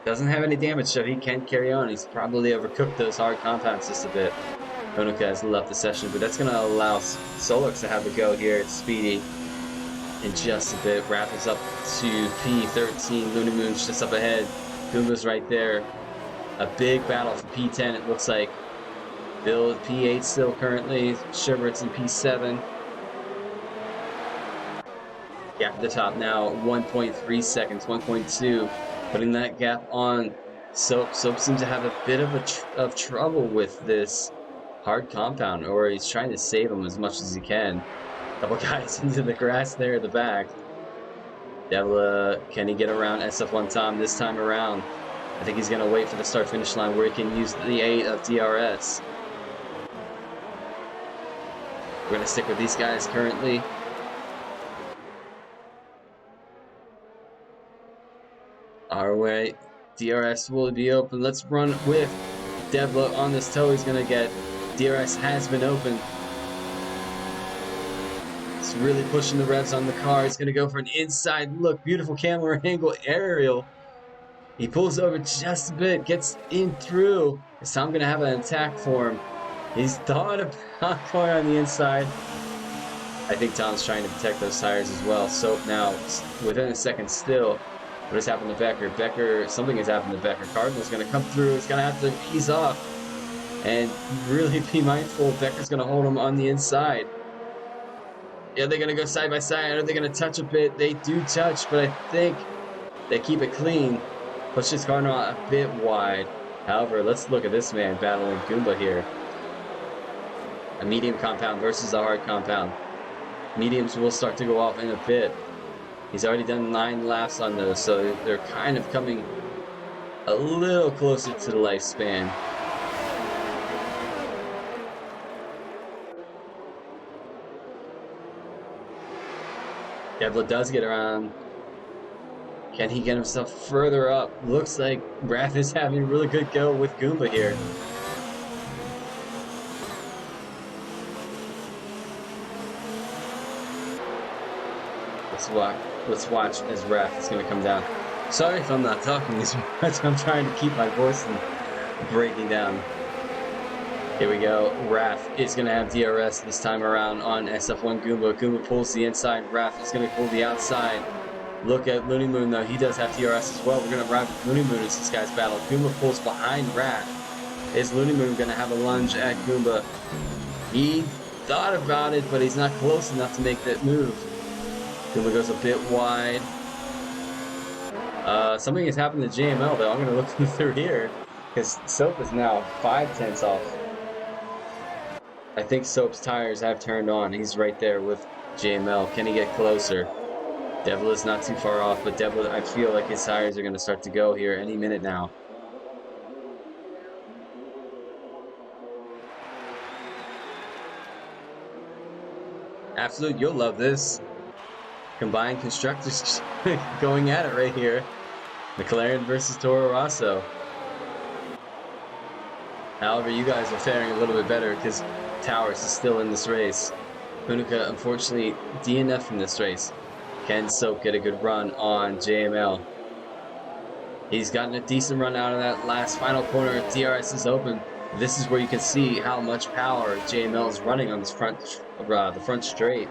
Doesn't have any damage, so he can carry on. He's probably overcooked those hard compounds just a bit. Honoka has left the session, but that's going to allow Solux to have a go here at Speedy in just a bit. Raph is up to P13. Looney Moon's just up ahead. Goomba's right there. A big battle for P10, it looks like. Bill at P8 still currently. Sherbert's in P7. Gap at the top now, 1.3 seconds, 1.2. Putting that gap on Soap. Soap seems to have a bit of trouble with this hard compound, or he's trying to save him as much as he can. Couple guys into the grass there at the back. Devil, can he get around SF1 Tom this time around? I think he's going to wait for the start-finish line where he can use the 8 of DRS. We're going to stick with these guys currently. Our way. DRS will be open. Let's run with Devla on this toe. He's going to get. DRS has been open. It's really pushing the revs on the car. He's going to go for an inside look. Beautiful camera angle aerial. He pulls over just a bit. Gets in through. Is Tom going to have an attack for him? He's thought about going on the inside. I think Tom's trying to protect those tires as well. So now, within a second still, what has happened to Becker? Something has happened to Becker. Cardinal's going to come through. He's going to have to ease off and really be mindful. Becker's going to hold him on the inside. Yeah, they're going to go side by side. Are they going to touch a bit? They do touch, but I think they keep it clean. Pushes Cardinal a bit wide. However, let's look at this man battling Goomba here. A medium compound versus a hard compound. Mediums will start to go off in a bit. He's already done 9 laps on those, so they're kind of coming a little closer to the lifespan. Devla does get around. Can he get himself further up? Looks like Raph is having a really good go with Goomba here. Let's watch as Raph is going to come down. Sorry if I'm not talking as much. I'm trying to keep my voice from breaking down. Here we go. Raph is going to have DRS this time around on SF1 Goomba. Goomba pulls the inside. Raph is going to pull the outside. Look at Looney Moon, though. He does have DRS as well. We're going to ride with Looney Moon as this guy's battle. Goomba pulls behind Raph. Is Looney Moon going to have a lunge at Goomba? He thought about it, but he's not close enough to make that move. Goomba goes a bit wide. Something has happened to JML, though. I'm going to look through here because Soap is now 5/10 off. I think Soap's tires have turned on. He's right there with JML. Can he get closer? Devil is not too far off, but Devil, I feel like his tires are going to start to go here any minute now. Absolute, you'll love this. Combined constructors going at it right here. McLaren versus Toro Rosso. However, you guys are faring a little bit better because Towers is still in this race. Punica, unfortunately, DNF from this race. Can Soap get a good run on JML? He's gotten a decent run out of that last final corner. DRS is open. This is where you can see how much power JML is running on this the front straight.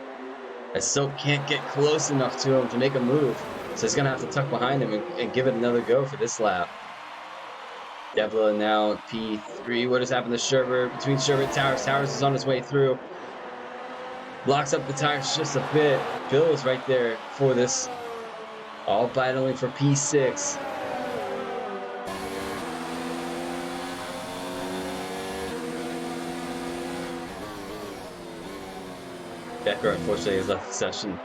As Soap can't get close enough to him to make a move. So he's going to have to tuck behind him and give it another go for this lap. Devla now P3. What has happened to Sherbert? Between Sherbert and Towers. Towers is on his way through. Blocks up the tires just a bit. Bill is right there for this. All battling for P6. Becker, unfortunately, has left the session.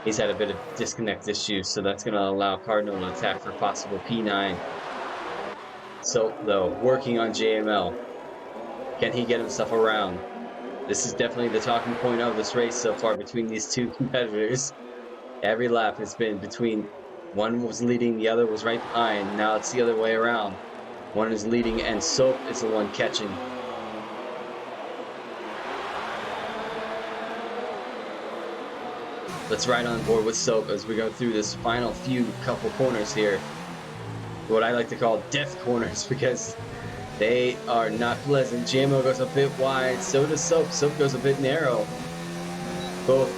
He's had a bit of disconnect issues, so that's going to allow Cardinal to attack for possible P9. So, though, working on JML. Can he get himself around? This is definitely the talking point of this race so far between these two competitors. Every lap has been between one was leading, the other was right behind. Now it's the other way around. One is leading and Soap is the one catching. Let's ride on board with Soap as we go through this final few couple corners here. What I like to call death corners because they are not pleasant. JMO goes a bit wide, so does Soap. Soap goes a bit narrow. Both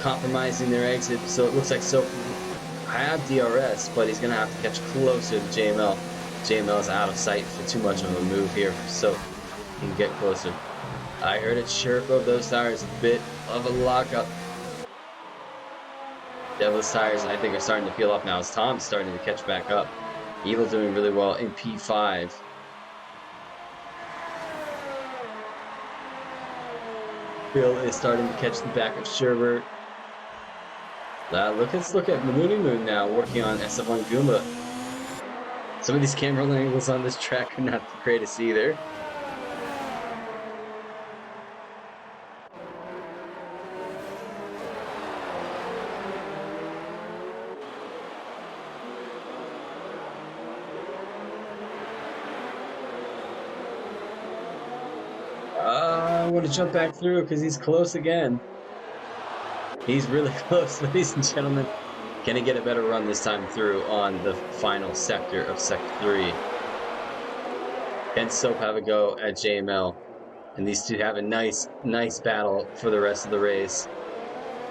compromising their exit, so it looks like Soap have DRS, but he's going to have to catch closer to JML. JML is out of sight for too much of a move here, so he can get closer. I heard it chirp of those tires, a bit of a lockup. Devil's tires, I think, are starting to peel off now as Tom's starting to catch back up. Evil doing really well in P5. Bill is starting to catch the back of Sherbert. Let's look at Mooney Moon now, working on SF1 Goomba. Some of these camera angles on this track are not the greatest either. I want to jump back through because he's close again. He's really close, ladies and gentlemen. Can he get a better run this time through on the final sector of Sector 3? Can Soap have a go at JML? And these two have a nice battle for the rest of the race.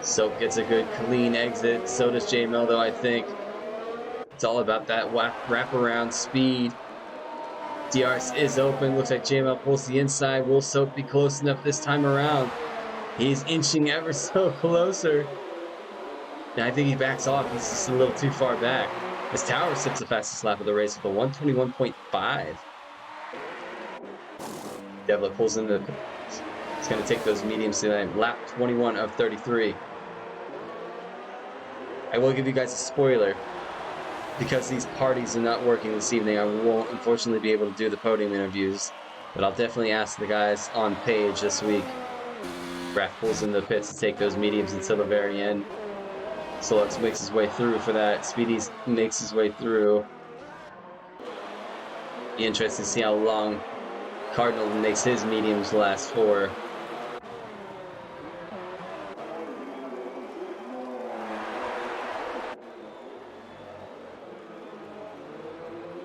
Soap gets a good clean exit. So does JML, though, I think. It's all about that wraparound speed. DRS is open. Looks like JML pulls the inside. Will Soap be close enough this time around? He's inching ever so closer. And I think he backs off. He's just a little too far back. As Tower sits the fastest lap of the race with a 121.5. Devlin pulls into the... He's going to take those mediums to lap 21 of 33. I will give you guys a spoiler. Because these parties are not working this evening, I won't unfortunately be able to do the podium interviews. But I'll definitely ask the guys on page this week. Raph pulls into the pits to take those mediums until the very end. Solux makes his way through for that. Speedy makes his way through. Be interesting to see how long Cardinal makes his mediums last for.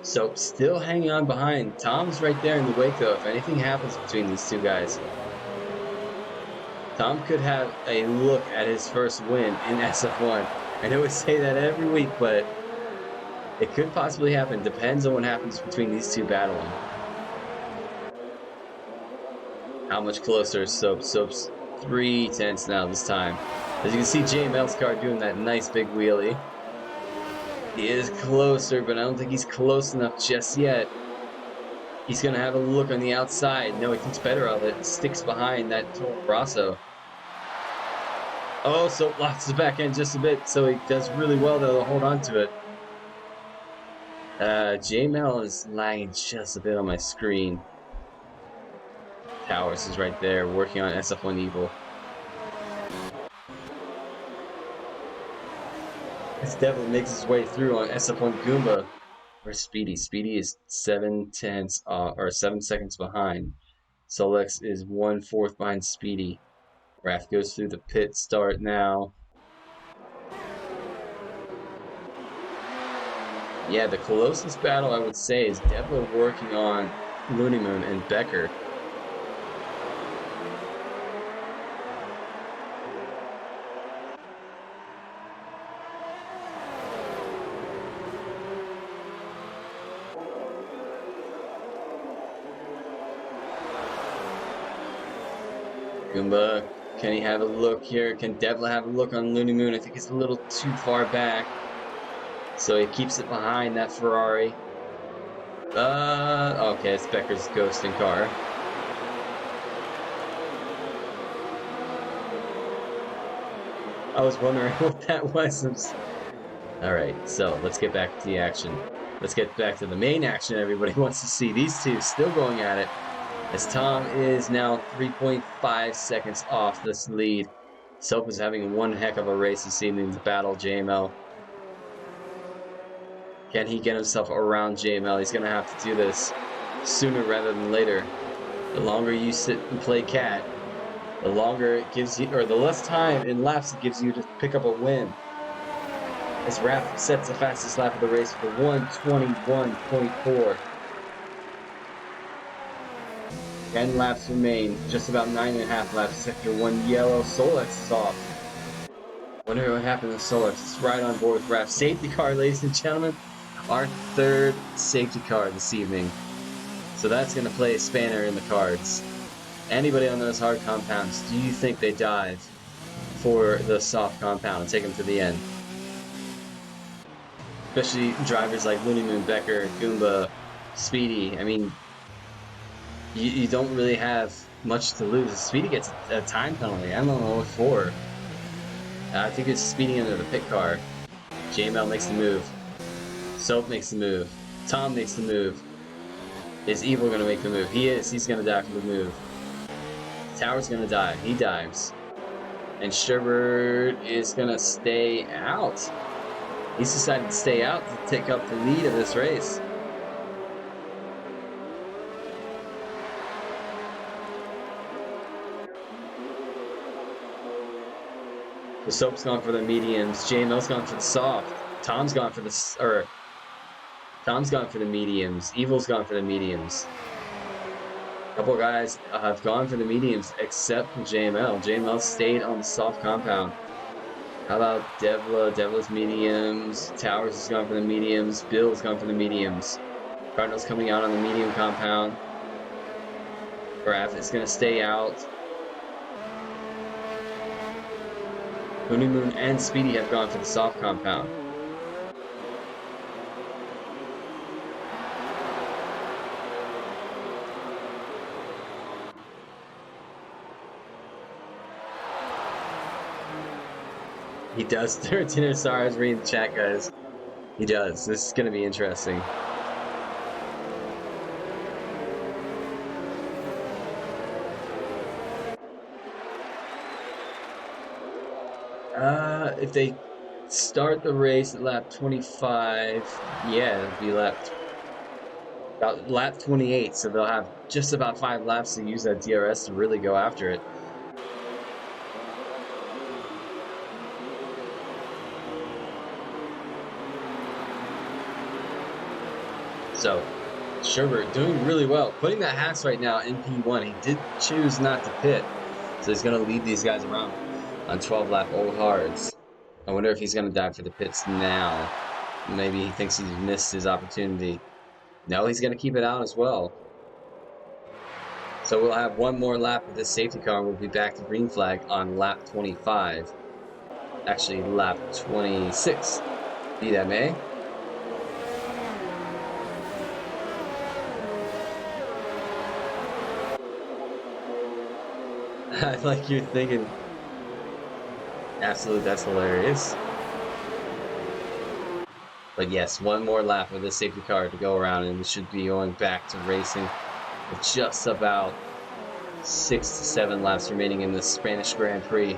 So, still hanging on behind. Tom's right there in the wake, though, if anything happens between these two guys. Tom could have a look at his first win in SF1. I know we say that every week, but it could possibly happen. Depends on what happens between these two battling. How much closer is Soap? Soap's 3/10 now this time. As you can see, JML's car doing that nice big wheelie. He is closer, but I don't think he's close enough just yet. He's going to have a look on the outside. No, he thinks better of it. Sticks behind that Toro Rosso. Oh, Soap locks the back end just a bit, so he does really well, though, to hold on to it. JML is lagging just a bit on my screen. Towers is right there, working on SF1 Evil. This Devil makes his way through on SF1 Goomba. Where's Speedy? Speedy is 7 seconds behind. Solex is 1/4 behind Speedy. Raph goes through the pit start now. Yeah, the closest battle I would say is Devil working on Looney Moon and Becker. Goomba, can he have a look here? Can Devla have a look on Looney Moon? I think he's a little too far back. So he keeps it behind that Ferrari. Okay, it's Becker's ghosting car. I was wondering what that was. All right, so let's get back to the action. Let's get back to the main action everybody wants to see. These two still going at it, as Tom is now 3.5 seconds off this lead. Soap is having one heck of a race this evening to battle JML. Can he get himself around JML? He's going to have to do this sooner rather than later. The longer you sit and play cat, the longer it gives you, or the less time in laps it gives you to pick up a win. As Raph sets the fastest lap of the race for 1:21.4. 10 laps remain, just about 9.5 laps. Sector 1 yellow, Solex is off. Wonder what happened to Solex. It's right on board with Raph. Safety car, ladies and gentlemen. Our third safety car this evening. So that's going to play a spanner in the cards. Anybody on those hard compounds, do you think they dive for the soft compound and take them to the end? Especially drivers like Looney Moon, Becker, Goomba, Speedy. I mean, you don't really have much to lose. Speedy gets a time penalty. I don't know what for. I think it's speeding under the pit car. JML makes the move. Soap makes the move. Tom makes the move. Is Evil going to make the move? He is. He's going to die for the move. Tower's going to die. He dives. And Sherbert is going to stay out. He's decided to stay out to take up the lead of this race. The Soap's gone for the mediums. JML's gone for the soft. Tom's gone for the mediums. Evil's gone for the mediums. A couple guys have gone for the mediums except for JML. JML stayed on the soft compound. How about Devla? Devla's mediums. Towers has gone for the mediums. Bill's gone for the mediums. Cardinal's coming out on the medium compound. Raph is going to stay out. Looney Moon and Speedy have gone for the soft compound. He does. Tinosaur is reading the chat, guys. He does. This is going to be interesting. If they start the race at lap 25, yeah, it'll be about lap 28, so they'll have just about 5 laps to use that DRS to really go after it. So, Sherbert doing really well. Putting that Haas right now in P1. He did choose not to pit, so he's going to lead these guys around on 12-lap old hards. I wonder if he's going to dive for the pits now. Maybe he thinks he's missed his opportunity. No, he's going to keep it out as well. So we'll have one more lap of this safety car, and we'll be back to green flag on lap 25. Actually, lap 26. Be that may. I like you're thinking. Absolutely, that's hilarious. But yes, one more lap of this safety car to go around, and we should be going back to racing with just about 6 to 7 laps remaining in the Spanish Grand Prix.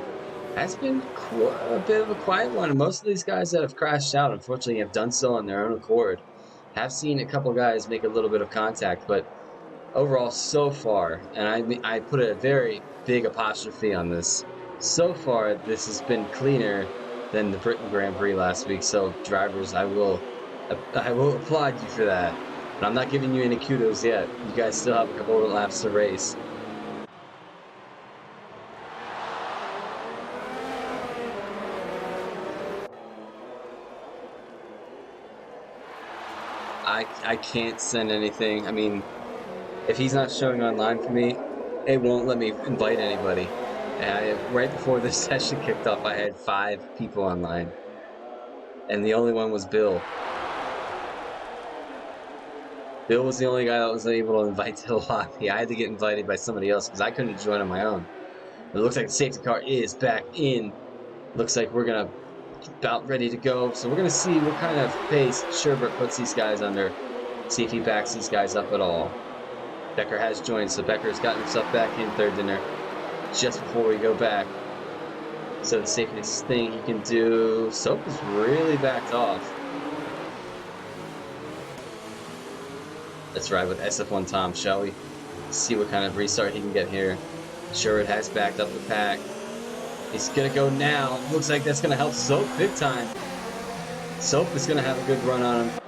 Has been a bit of a quiet one. Most of these guys that have crashed out, unfortunately, have done so on their own accord. Have seen a couple guys make a little bit of contact, but overall, so far, and I put a very big apostrophe on this, so far this has been cleaner than the Britain Grand Prix last week. So drivers, I will applaud you for that. But I'm not giving you any kudos yet. You guys still have a couple of laps to race. I can't send anything. I mean, if he's not showing online for me, it won't let me invite anybody. Right before this session kicked off, I had 5 people online, and the only one was Bill. Bill was the only guy that was able to invite to the lobby. I had to get invited by somebody else because I couldn't join on my own. It looks like the safety car is back in Looks like we're gonna about ready to go. So we're gonna see what kind of pace Sherbert puts these guys under. See if he backs these guys up at all. Becker has joined, so Becker's gotten himself back in third dinner just before we go back. So the safest thing he can do. Soap is really backed off. Let's ride with SF1 Tom, shall we? See what kind of restart he can get here. Sure, it has backed up the pack. He's gonna go now. Looks like that's gonna help Soap big time. Soap is gonna have a good run on him.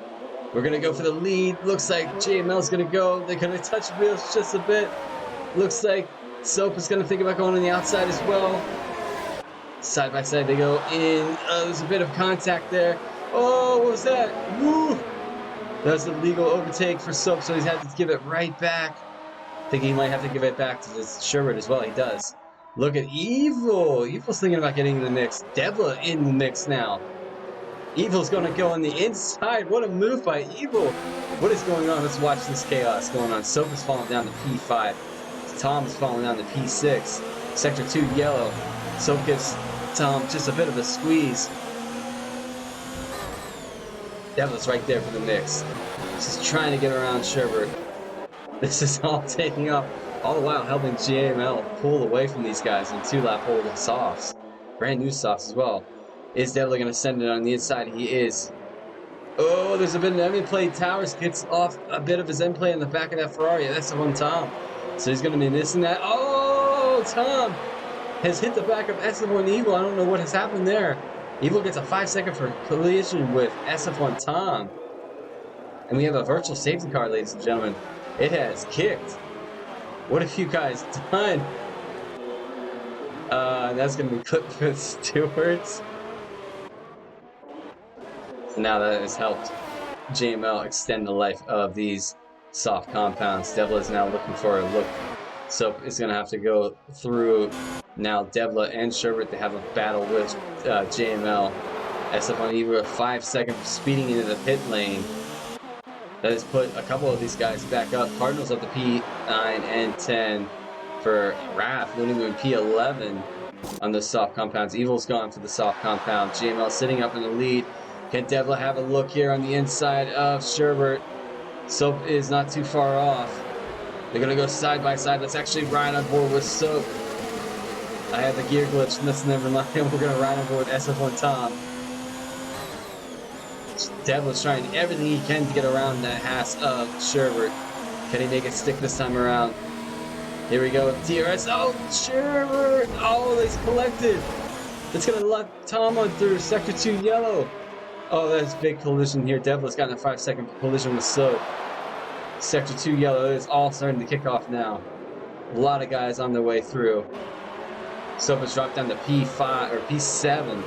We're gonna go for the lead. Looks like JML's gonna go. They're gonna touch wheels just a bit. Looks like Soap is gonna think about going on the outside as well. Side by side they go in. There's a bit of contact there. Oh, what was that? Woo! That's a legal overtake for Soap, so he's had to give it right back. Thinking he might have to give it back to this Sherbert as well. He does. Look at Evil. Evil's thinking about getting in the mix. Devla in the mix now. Evil's going to go on the inside. What a move by Evil. What is going on? Let's watch this chaos going on. Soap is falling down to P5. Tom is falling down to P6. Sector 2 yellow. Soap gives Tom just a bit of a squeeze. Devla's right there for the mix. Just trying to get around Sherbert. This is all taking up, all the while helping GML pull away from these guys in 2-lap hold of softs. Brand new softs as well. Is Devla going to send it on the inside? He is. Oh, there's a bit of end play. Towers gets off a bit of his end play in the back of that Ferrari. That's the one Tom. So he's going to be missing that. Oh, Tom has hit the back of SF1 Evil. I don't know what has happened there. Evil gets a 5-second for collision with SF1 Tom. And we have a virtual safety car, ladies and gentlemen. It has kicked. What have you guys done? That's going to be clipped with stewards. So now that has helped JML extend the life of these soft compounds. Devla is now looking for a look. Soap is going to have to go through now Devla and Sherbert to have a battle with JML. SF1 Evil 5 seconds speeding into the pit lane. That has put a couple of these guys back up. Cardinals up to P9 and 10 for Raph. Looney Moon P11 on the soft compounds. Evil's gone for the soft compound. JML sitting up in the lead. Can Devla have a look here on the inside of Sherbert? Soap is not too far off. They're going to go side by side. Let's actually ride on board with Soap. I had the gear glitch. Let's never mind. We're going to ride on board with SF1 Tom. Devla's trying everything he can to get around that Haas of Sherbert. Can he make it stick this time around? Here we go. DRS. Oh, Sherbert. Oh, they collected. It's going to let Tom on through Sector 2 yellow. Oh, that's big collision here. Devla's gotten a 5-second collision with Soap. Sector 2 yellow is all starting to kick off now. A lot of guys on their way through. Soap has dropped down to P5 or P7.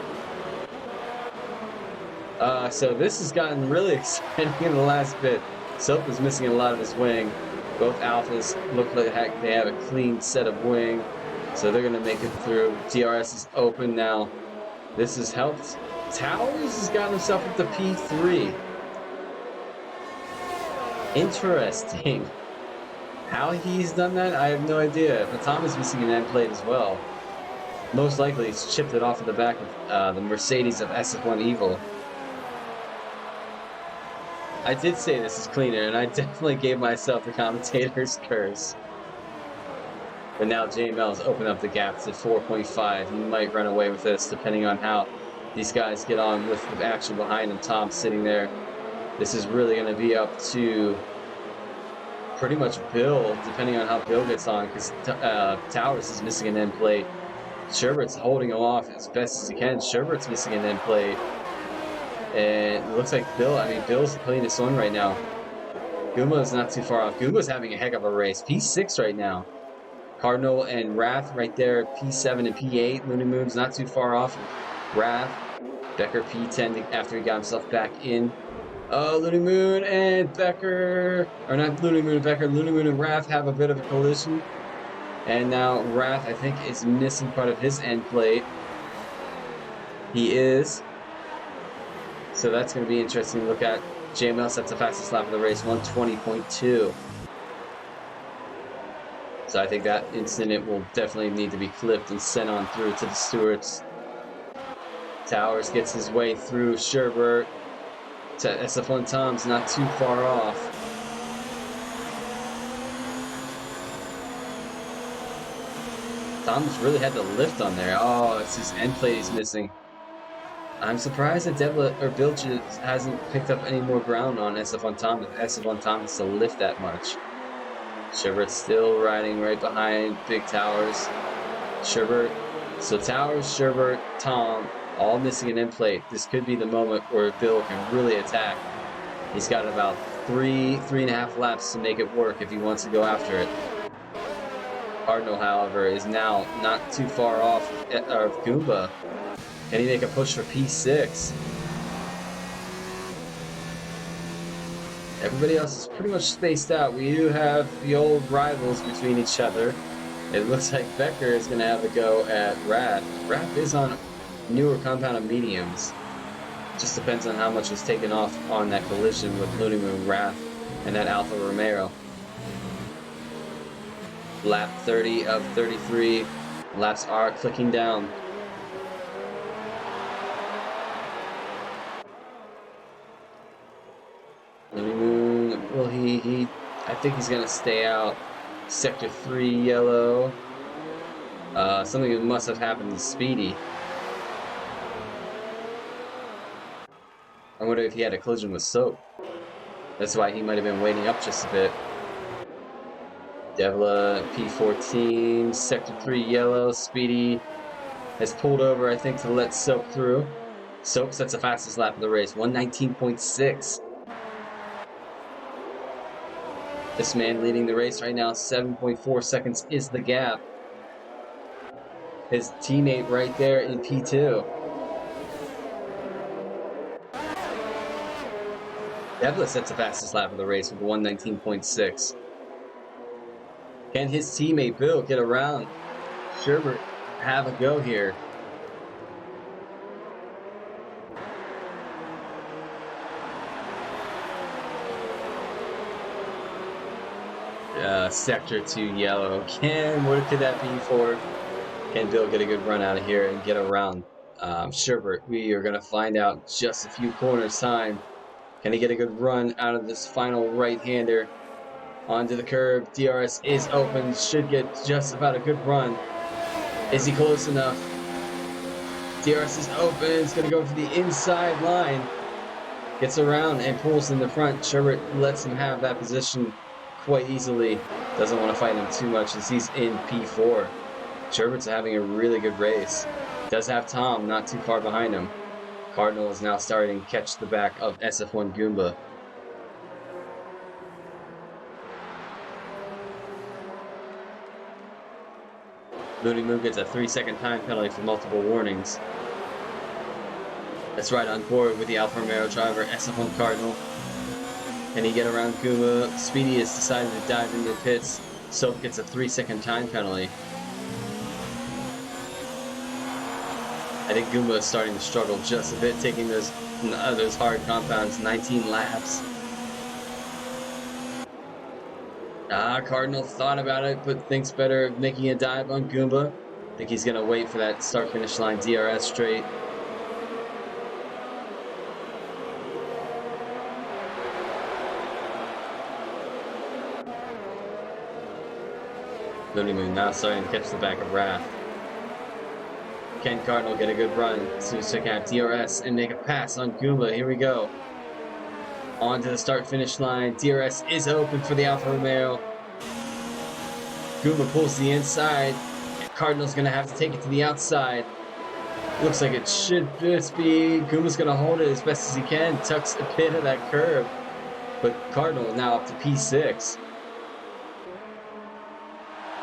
So this has gotten really exciting in the last bit. Soap is missing a lot of his wing. Both Alphas look like they have a clean set of wing. So they're going to make it through. DRS is open now. This has helped. Towers has gotten himself up to P3. Interesting. How he's done that, I have no idea. But Tom is missing an end plate as well. Most likely he's chipped it off of the back of the Mercedes of SF1 Evil. I did say this is cleaner, and I definitely gave myself the commentator's curse. But now JML has opened up the gap to 4.5. He might run away with this, depending on how these guys get on with the action behind him. Tom sitting there. This is really going to be up to pretty much Bill, depending on how Bill gets on, because Towers is missing an end plate. Sherbert's holding him off as best as he can. Sherbert's missing an end plate. And it looks like Bill's playing this one right now. Goomba's not too far off. Goomba's having a heck of a race. P6 right now. Cardinal and Wrath right there, P7 and P8. Looney Moon's not too far off. Wrath. Becker P10 after he got himself back in. Oh, Looney Moon and Becker, or not Looney Moon and Becker, Looney Moon and Wrath have a bit of a collision. And now Wrath, I think, is missing part of his end plate. He is. So that's going to be interesting to look at. JML sets the fastest lap of the race, 120.2. So I think that incident will definitely need to be clipped and sent on through to the stewards. Towers gets his way through Sherbert to SF1 Tom's not too far off. Tom's really had to lift on there. Oh, it's his end plate he's missing. I'm surprised that Bilge hasn't picked up any more ground on SF1 Tom. If SF1 Tom has to lift that much. Sherbert's still riding right behind Big Towers. Sherbert. So Towers, Sherbert, Tom, all missing an end plate. This could be the moment where Bill can really attack. He's got about three and a half laps to make it work if he wants to go after it. Cardinal, however, is now not too far off of Goomba. Can he make a push for P6? Everybody else is pretty much spaced out. We do have the old rivals between each other. It looks like Becker is going to have a go at Raph. Raph is on newer compounded mediums. Just depends on how much was taken off on that collision with Looney Moon, Raph, and that Alfa Romeo. Lap 30 of 33. Laps are clicking down. Looney Moon, will he I think he's going to stay out. Sector 3 yellow. Something must have happened to Speedy. I wonder if he had a collision with Soap. That's why he might have been waiting up just a bit. Devla, P14, Sector 3 yellow. Speedy has pulled over, I think, to let Soap through. Soap sets the fastest lap of the race, 1:19.6. This man leading the race right now, 7.4 seconds is the gap. His teammate right there in P2. Devla sets the fastest lap of the race with 1:19.6. Can his teammate Bill get around Sherbert? Have a go here. Sector 2 yellow. What could that be for? Can Bill get a good run out of here and get around Sherbert? We are going to find out just a few corners time. Can he get a good run out of this final right-hander? Onto the curb. DRS is open. Should get just about a good run. Is he close enough? DRS is open. It's going to go for the inside line. Gets around and pulls in the front. Sherbert lets him have that position quite easily. Doesn't want to fight him too much as he's in P4. Sherbert's having a really good race. Does have Tom not too far behind him. Cardinal is now starting to catch the back of SF1 Goomba. Looney Moon gets a 3-second time penalty for multiple warnings. That's right on board with the Alfa Romeo driver, SF1 Cardinal. Can he get around Goomba? Speedy has decided to dive into the pits. Soap gets a 3-second time penalty. I think Goomba is starting to struggle just a bit, taking those hard compounds, 19 laps. Cardinal thought about it, but thinks better of making a dive on Goomba. I think he's going to wait for that start-finish line DRS straight. Looney Moon now starting to catch the back of Raph. Can Cardinal get a good run to check out DRS and make a pass on Goomba? Here we go. On to the start-finish line. DRS is open for the Alfa Romeo. Goomba pulls the inside. Cardinal's going to have to take it to the outside. Looks like it should just be. Goomba's going to hold it as best as he can. Tucks a bit of that curve. But Cardinal now up to P6.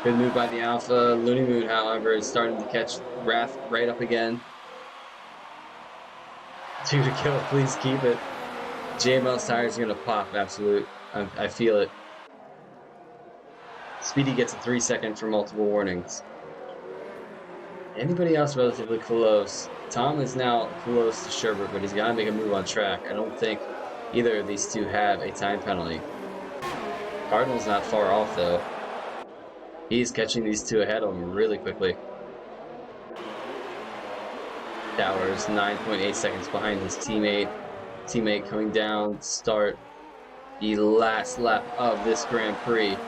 Good move by the Alpha. Looney Moon, however, is starting to catch Raph right up again. 2 to kill. Please keep it. JML's tire is going to pop. Absolute. I feel it. Speedy gets a 3-second for multiple warnings. Anybody else relatively close? Tom is now close to Sherbert, but he's got to make a move on track. I don't think either of these two have a time penalty. Cardinal's not far off, though. He's catching these two ahead of him really quickly. Towers 9.8 seconds behind his teammate. Teammate coming down to start the last lap of this Grand Prix.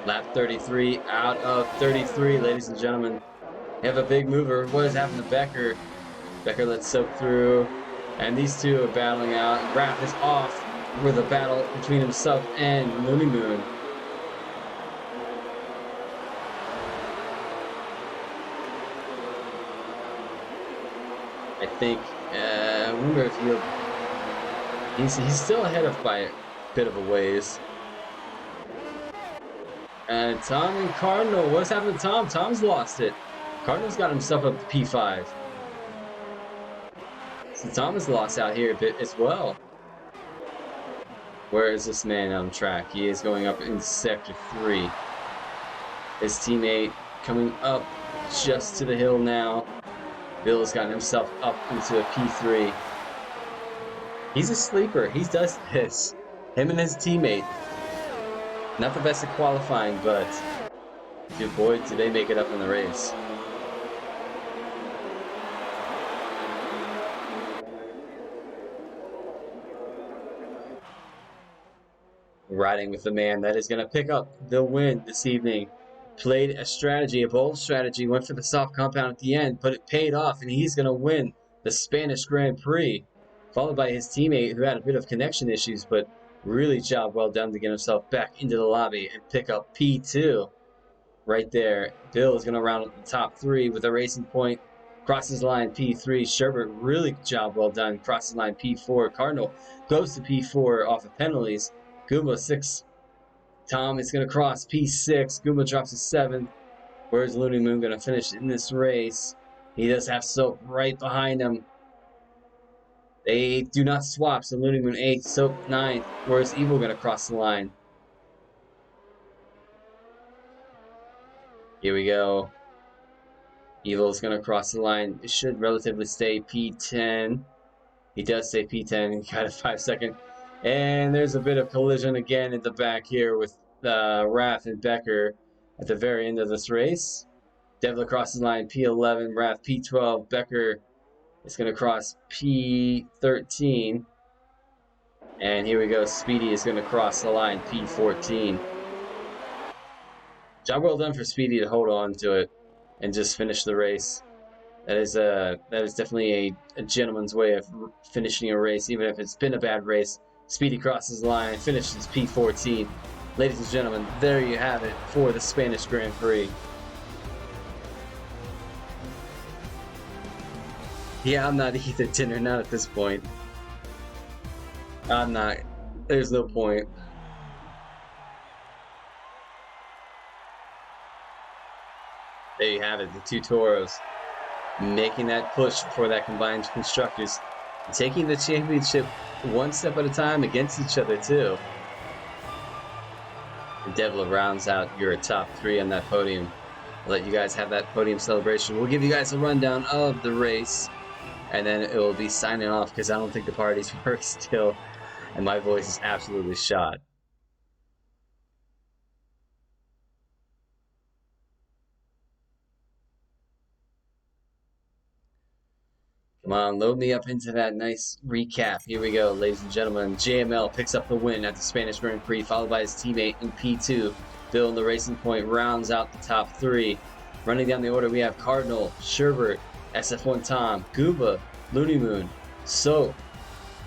Lap 33 out of 33, ladies and gentlemen. We have a big mover. What is happening to Becker? Becker lets soak through, and these two are battling out. Raph is off with a battle between himself and Looney Moon. I think, I wonder if he's still ahead of by a bit of a ways. And Tom and Cardinal, what's happened to Tom? Tom's lost it. Cardinal's got himself up to P5. So Tom is lost out here a bit as well. Where is this man on track? He is going up in Sector 3. His teammate coming up just to the hill now. Bill's gotten himself up into a P3. He's a sleeper. He does this. Him and his teammate. Not the best at qualifying, but dude, boy, do they make it up in the race. Riding with the man that is going to pick up the win this evening. Played a strategy, a bold strategy, went for the soft compound at the end, but it paid off, and he's going to win the Spanish Grand Prix. Followed by his teammate who had a bit of connection issues, but really job well done to get himself back into the lobby and pick up P2. Right there, Bill is going to round up the top 3 with a racing point. Crosses line P3. Sherbert, really job well done. Crosses line P4. Cardinal goes to P4 off of penalties. Goomba 6. Tom is going to cross P6. Goomba drops to 7. Where's Looney Moon going to finish in this race? He does have Soap right behind him. They do not swap, so Looney Moon 8, Soap 9. Where's Evil going to cross the line? Here we go. Evil's going to cross the line. It should relatively stay P10. He does stay P10. He got a 5-second. And there's a bit of collision again at the back here with Raph and Becker at the very end of this race. Devla crosses line P11, Raph P12, Becker is going to cross P13. And here we go, Speedy is going to cross the line P14. Job well done for Speedy to hold on to it and just finish the race. That is definitely a gentleman's way of finishing a race, even if it's been a bad race. Speedy crosses the line, finishes P14. Ladies and gentlemen, there you have it for the Spanish Grand Prix. Yeah, I'm not eating dinner, not at this point. I'm not. There's no point. There you have it, the two Toros making that push for that combined constructors, taking the championship one step at a time against each other too. And Devla rounds out your top 3 on that podium. I'll let you guys have that podium celebration. We'll give you guys a rundown of the race, and then it will be signing off because I don't think the parties work still, and my voice is absolutely shot. Come on, load me up into that nice recap. Here we go, ladies and gentlemen. JML picks up the win at the Spanish Grand Prix, followed by his teammate in P2. Bill in the Racing Point rounds out the top 3. Running down the order, we have Cardinal, Sherbert, SF1 Tom, Goomba, Looney Moon, Soap,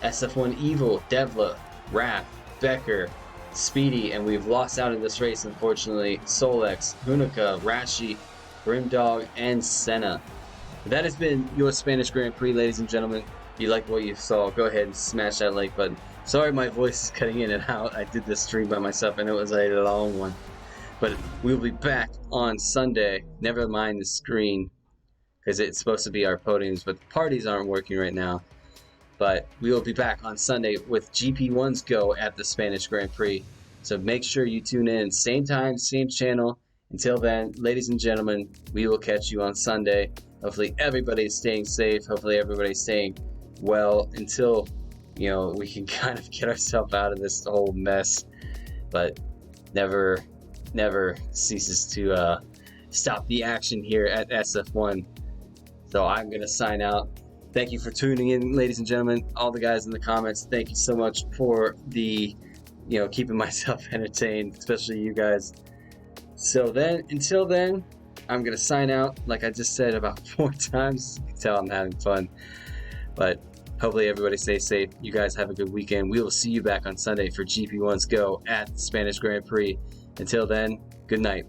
SF1 Evil, Devla, Raph, Becker, Speedy, and we've lost out in this race, unfortunately, Solex, Hunica, Rashi, Grimdog, and Senna. That has been your Spanish Grand Prix, ladies and gentlemen. If you liked what you saw, go ahead and smash that like button. Sorry my voice is cutting in and out. I did this stream by myself and it was a long one. But we'll be back on Sunday. Never mind the screen, because it's supposed to be our podiums, but the parties aren't working right now. But we will be back on Sunday with GP1's go at the Spanish Grand Prix. So make sure you tune in. Same time, same channel. Until then, ladies and gentlemen, we will catch you on Sunday. Hopefully everybody's staying safe. Hopefully everybody's staying well until, we can kind of get ourselves out of this whole mess. But never ceases to stop the action here at SF1. So I'm going to sign out. Thank you for tuning in, ladies and gentlemen. All the guys in the comments, thank you so much for the, keeping myself entertained, especially you guys. So then, until then, I'm going to sign out. Like I just said about 4 times. You can tell I'm having fun. But hopefully everybody stays safe. You guys have a good weekend. We will see you back on Sunday for GP1's Go at the Spanish Grand Prix. Until then, good night.